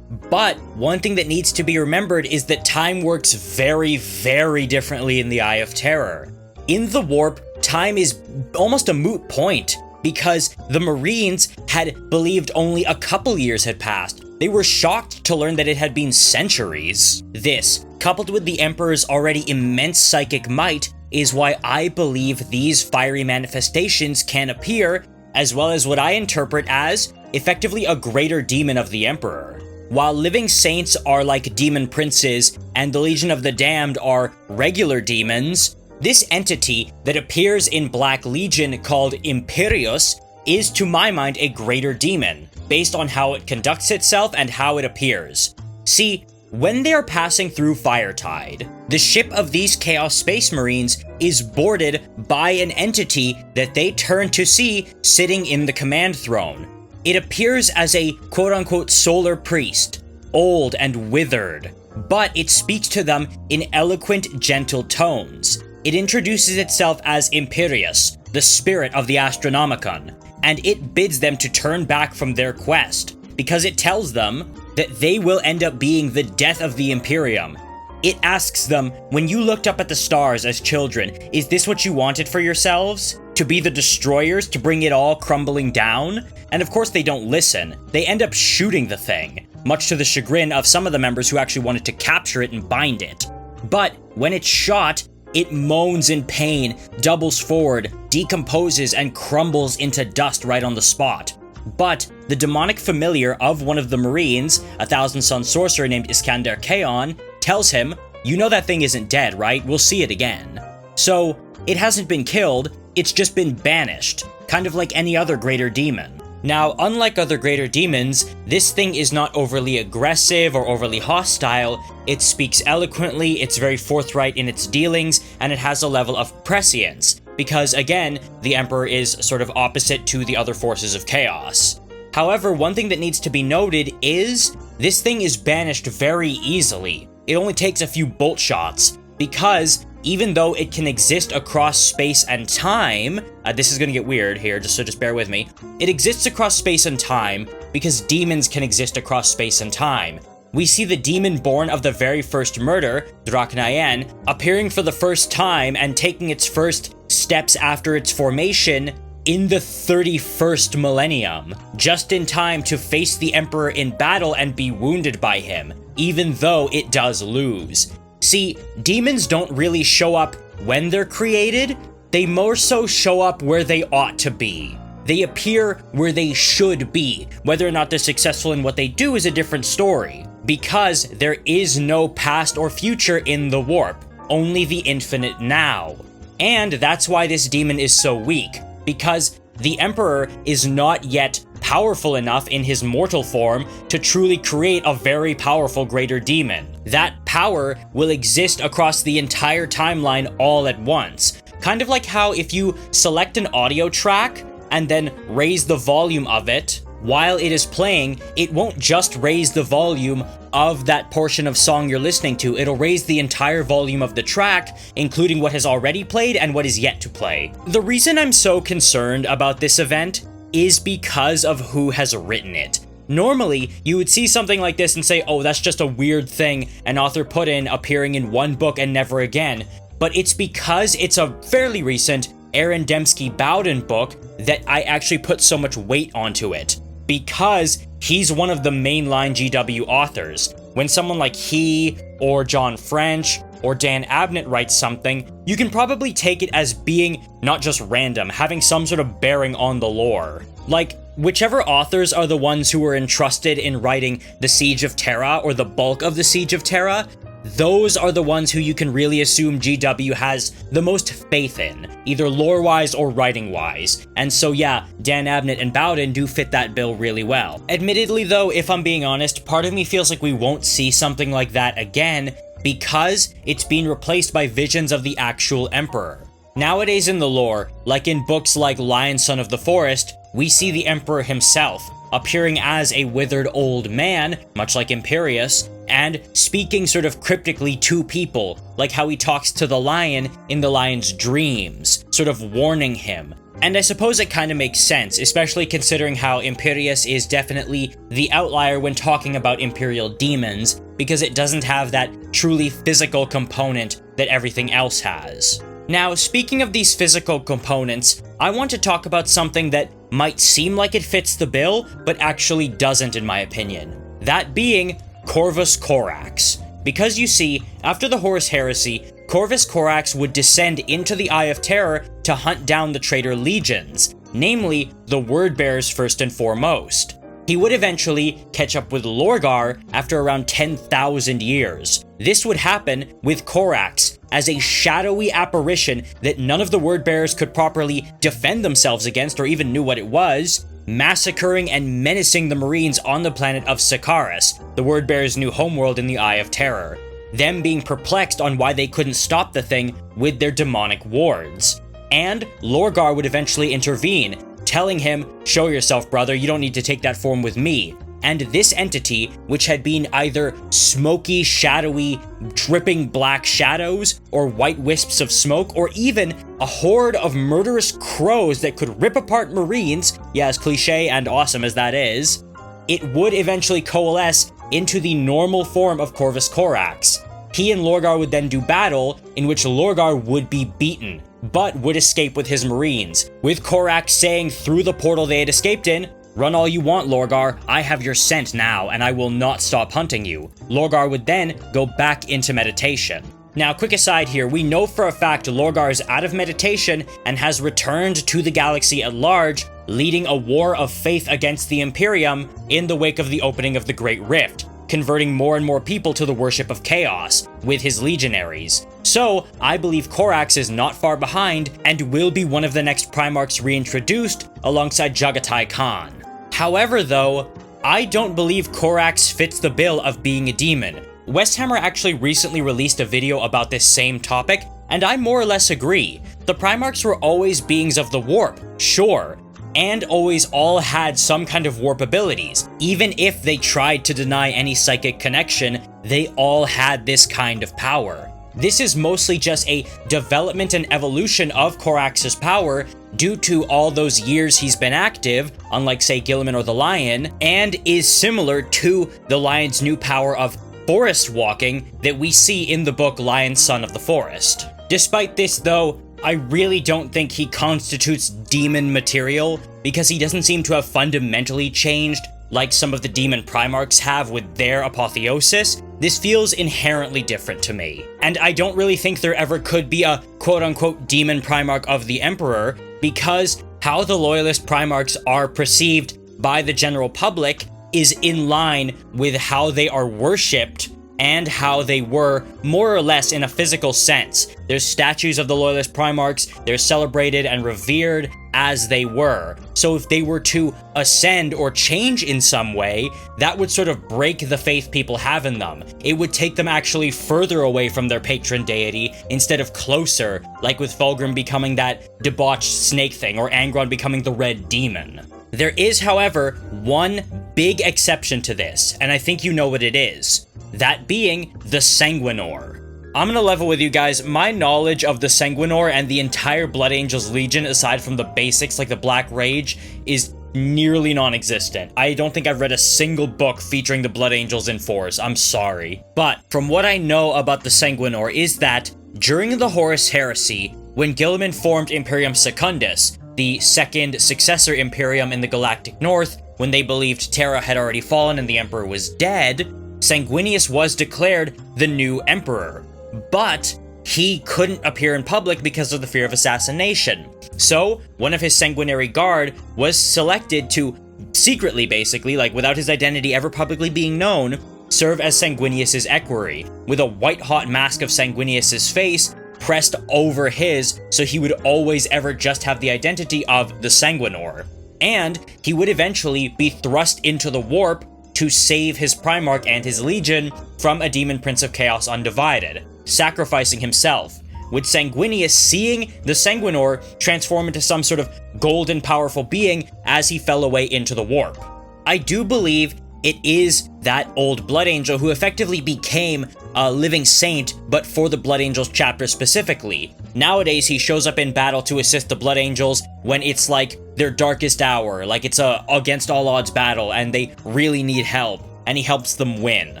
But one thing that needs to be remembered is that time works very, very differently in the Eye of Terror. In the Warp, time is almost a moot point, because the Marines had believed only a couple years had passed. They were shocked to learn that it had been centuries. This, coupled with the Emperor's already immense psychic might, is why I believe these fiery manifestations can appear, as well as what I interpret as, effectively a greater demon of the Emperor. While living saints are like demon princes, and the Legion of the Damned are regular demons, this entity that appears in Black Legion called Imperious is, to my mind, a greater demon, based on how it conducts itself and how it appears. See, when they are passing through Firetide, the ship of these Chaos Space Marines is boarded by an entity that they turn to see sitting in the command throne. It appears as a quote-unquote solar priest, old and withered, but it speaks to them in eloquent, gentle tones. It introduces itself as Imperious, the spirit of the Astronomicon, and it bids them to turn back from their quest, because it tells them that they will end up being the death of the Imperium. It asks them, when you looked up at the stars as children, is this what you wanted for yourselves? To be the destroyers, to bring it all crumbling down? And of course they don't listen. They end up shooting the thing, much to the chagrin of some of the members who actually wanted to capture it and bind it. But when it's shot, it moans in pain, doubles forward, decomposes, and crumbles into dust right on the spot. But the demonic familiar of one of the Marines, a Thousand Sun sorcerer named Iskander Kaon, tells him, you know that thing isn't dead, right? We'll see it again. So, it hasn't been killed, it's just been banished, kind of like any other greater demon. Now, unlike other greater demons, this thing is not overly aggressive or overly hostile. It speaks eloquently, it's very forthright in its dealings, and it has a level of prescience, because again, the Emperor is sort of opposite to the other forces of chaos. However, one thing that needs to be noted is, this thing is banished very easily. It only takes a few bolt shots, because even though it can exist across space and time, this is gonna get weird here, so just bear with me. It exists across space and time because demons can exist across space and time. We see the demon born of the very first murder, Draknayan, appearing for the first time and taking its first steps after its formation in the 31st millennium, just in time to face the Emperor in battle and be wounded by him, even though it does lose. See, demons don't really show up when they're created, they more so show up where they ought to be. They appear where they should be. Whether or not they're successful in what they do is a different story, because there is no past or future in the warp, only the infinite now. And that's why this demon is so weak, because the Emperor is not yet powerful enough in his mortal form to truly create a very powerful greater demon. That power will exist across the entire timeline all at once. Kind of like how if you select an audio track and then raise the volume of it, while it is playing, it won't just raise the volume of that portion of song you're listening to, it'll raise the entire volume of the track, including what has already played and what is yet to play. The reason I'm so concerned about this event is because of who has written it. Normally, you would see something like this and say, oh, that's just a weird thing an author put in appearing in one book and never again. But it's because it's a fairly recent Aaron Dembski-Bowden book that I actually put so much weight onto it. Because he's one of the mainline GW authors. When someone like he, or John French, or Dan Abnett writes something, you can probably take it as being not just random, having some sort of bearing on the lore. Like, whichever authors are the ones who were entrusted in writing The Siege of Terra, or the bulk of The Siege of Terra, those are the ones who you can really assume GW has the most faith in, either lore-wise or writing-wise. And so yeah, Dan Abnett and Bowden do fit that bill really well. Admittedly though, if I'm being honest, part of me feels like we won't see something like that again, because it's been replaced by visions of the actual Emperor. Nowadays in the lore, like in books like Lion Son of the Forest, we see the Emperor himself, appearing as a withered old man, much like Imperious, and speaking sort of cryptically to people, like how he talks to the lion in the lion's dreams, sort of warning him. And I suppose it kind of makes sense, especially considering how Imperious is definitely the outlier when talking about Imperial demons, because it doesn't have that truly physical component that everything else has. Now, speaking of these physical components, I want to talk about something that might seem like it fits the bill, but actually doesn't in my opinion. That being Corvus Corax. Because you see, after the Horus Heresy, Corvus Corax would descend into the Eye of Terror to hunt down the traitor legions, namely the Wordbearers first and foremost. He would eventually catch up with Lorgar after around 10,000 years. This would happen with Corax as a shadowy apparition that none of the Wordbearers could properly defend themselves against or even knew what it was, massacring and menacing the Marines on the planet of Sakaris, the Wordbearers' new homeworld in the Eye of Terror, them being perplexed on why they couldn't stop the thing with their demonic wards. And Lorgar would eventually intervene, telling him, "Show yourself, brother, you don't need to take that form with me." And this entity, which had been either smoky, shadowy, dripping black shadows, or white wisps of smoke, or even a horde of murderous crows that could rip apart Marines, yeah, as cliche and awesome as that is, it would eventually coalesce into the normal form of Corvus Corax. He and Lorgar would then do battle, in which Lorgar would be beaten, but would escape with his Marines, with Corax saying through the portal they had escaped in, "Run all you want, Lorgar, I have your scent now, and I will not stop hunting you." Lorgar would then go back into meditation. Now, quick aside here, we know for a fact Lorgar is out of meditation and has returned to the galaxy at large, leading a war of faith against the Imperium in the wake of the opening of the Great Rift, converting more and more people to the worship of chaos with his legionaries. So, I believe Corax is not far behind and will be one of the next Primarchs reintroduced alongside Jagatai Khan. However though, I don't believe Corax fits the bill of being a demon. Westhammer actually recently released a video about this same topic, and I more or less agree. The Primarchs were always beings of the warp, sure, and always all had some kind of warp abilities. Even if they tried to deny any psychic connection, they all had this kind of power. This is mostly just a development and evolution of Corax's power due to all those years he's been active, unlike say Guilliman or the Lion, and is similar to the Lion's new power of forest walking that we see in the book Lion Son of the Forest. Despite this though, I really don't think he constitutes demon material, because he doesn't seem to have fundamentally changed like some of the demon Primarchs have with their apotheosis. This feels inherently different to me. And I don't really think there ever could be a quote-unquote demon Primarch of the Emperor, because how the Loyalist Primarchs are perceived by the general public is in line with how they are worshipped and how they were, more or less in a physical sense. There's statues of the Loyalist Primarchs, they're celebrated and revered as they were. So if they were to ascend or change in some way, that would sort of break the faith people have in them. It would take them actually further away from their patron deity instead of closer, like with Fulgrim becoming that debauched snake thing or Angron becoming the red demon. There is, however, one big exception to this, and I think you know what it is. That being the Sanguinor. I'm gonna level with you guys, my knowledge of the Sanguinor and the entire Blood Angels Legion, aside from the basics like the Black Rage, is nearly non-existent. I don't think I've read a single book featuring the Blood Angels in Force, I'm sorry. But from what I know about the Sanguinor is that during the Horus Heresy, when Guilliman formed Imperium Secundus, the second successor Imperium in the Galactic North, when they believed Terra had already fallen and the Emperor was dead, Sanguinius was declared the new Emperor. But he couldn't appear in public because of the fear of assassination. So, one of his sanguinary guard was selected to secretly, basically, like without his identity ever publicly being known, serve as Sanguinius's equerry, with a white-hot mask of Sanguinius's face pressed over his, so he would always ever just have the identity of the Sanguinor. And he would eventually be thrust into the warp to save his Primarch and his Legion from a Demon Prince of Chaos Undivided, sacrificing himself, with Sanguinius seeing the Sanguinor transform into some sort of golden powerful being as he fell away into the warp. I do believe it is that old Blood Angel who effectively became a living saint, but for the Blood Angels chapter specifically. Nowadays, he shows up in battle to assist the Blood Angels when it's like their darkest hour, like it's a against all odds battle and they really need help, and he helps them win.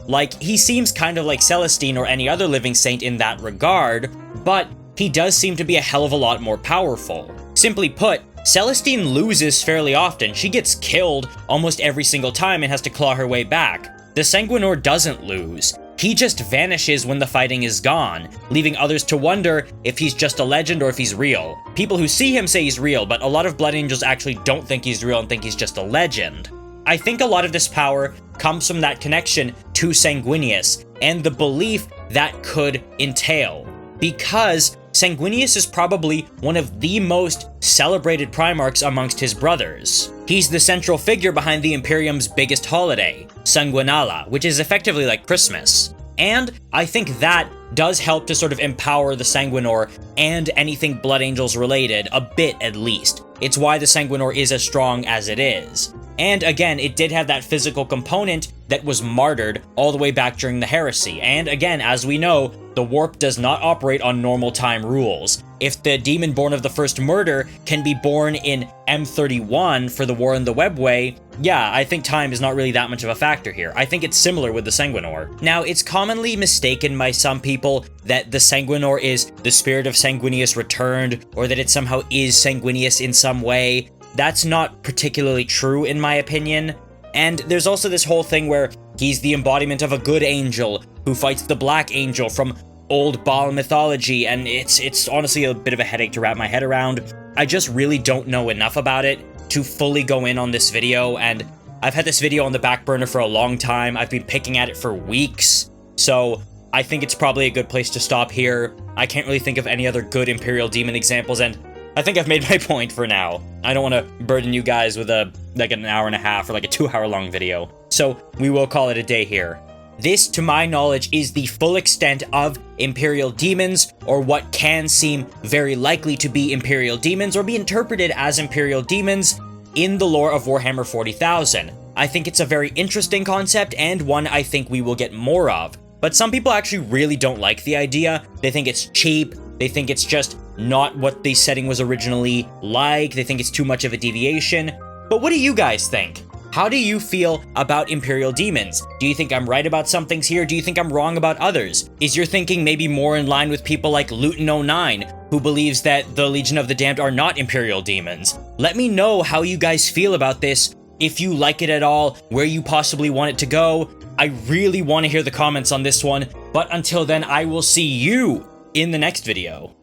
Like, he seems kind of like Celestine or any other living saint in that regard, but he does seem to be a hell of a lot more powerful. Simply put, Celestine loses fairly often. She gets killed almost every single time and has to claw her way back. The Sanguinor doesn't lose. He just vanishes when the fighting is gone, leaving others to wonder if he's just a legend or if he's real. People who see him say he's real, but a lot of Blood Angels actually don't think he's real and think he's just a legend. I think a lot of this power comes from that connection to Sanguinius and the belief that could entail, because Sanguinius is probably one of the most celebrated Primarchs amongst his brothers. He's the central figure behind the Imperium's biggest holiday, Sanguinala, which is effectively like Christmas. And I think that does help to sort of empower the Sanguinor and anything Blood Angels related, a bit at least. It's why the Sanguinor is as strong as it is. And again, it did have that physical component that was martyred all the way back during the heresy. And again, as we know, the warp does not operate on normal time rules. If the demon born of the first murder can be born in M31 for the War in the Webway, yeah, I think time is not really that much of a factor here. I think it's similar with the Sanguinor. Now, it's commonly mistaken by some people that the Sanguinor is the spirit of Sanguinius returned, or that it somehow is Sanguinius in some way. That's not particularly true in my opinion. And there's also this whole thing where he's the embodiment of a good angel who fights the black angel from old Baal mythology, and it's honestly a bit of a headache to wrap my head around. I just really don't know enough about it to fully go in on this video, and I've had this video on the back burner for a long time. I've been picking at it for weeks, so I think it's probably a good place to stop here. I can't really think of any other good Imperial Demon examples, and I think I've made my point for now. I don't want to burden you guys with like an hour and a half or like a 2-hour long video, so we will call it a day here. This, to my knowledge, is the full extent of Imperial Demons, or what can seem very likely to be Imperial Demons, or be interpreted as Imperial Demons in the lore of Warhammer 40,000. I think it's a very interesting concept, and one I think we will get more of. But some people actually really don't like the idea. They think it's cheap, they think it's just not what the setting was originally like, they think it's too much of a deviation. But what do you guys think? How do you feel about Imperial Demons? Do you think I'm right about some things here? Do you think I'm wrong about others? Is your thinking maybe more in line with people like Luton09, who believes that the Legion of the Damned are not Imperial Demons? Let me know how you guys feel about this, if you like it at all, where you possibly want it to go. I really want to hear the comments on this one, but until then, I will see you in the next video.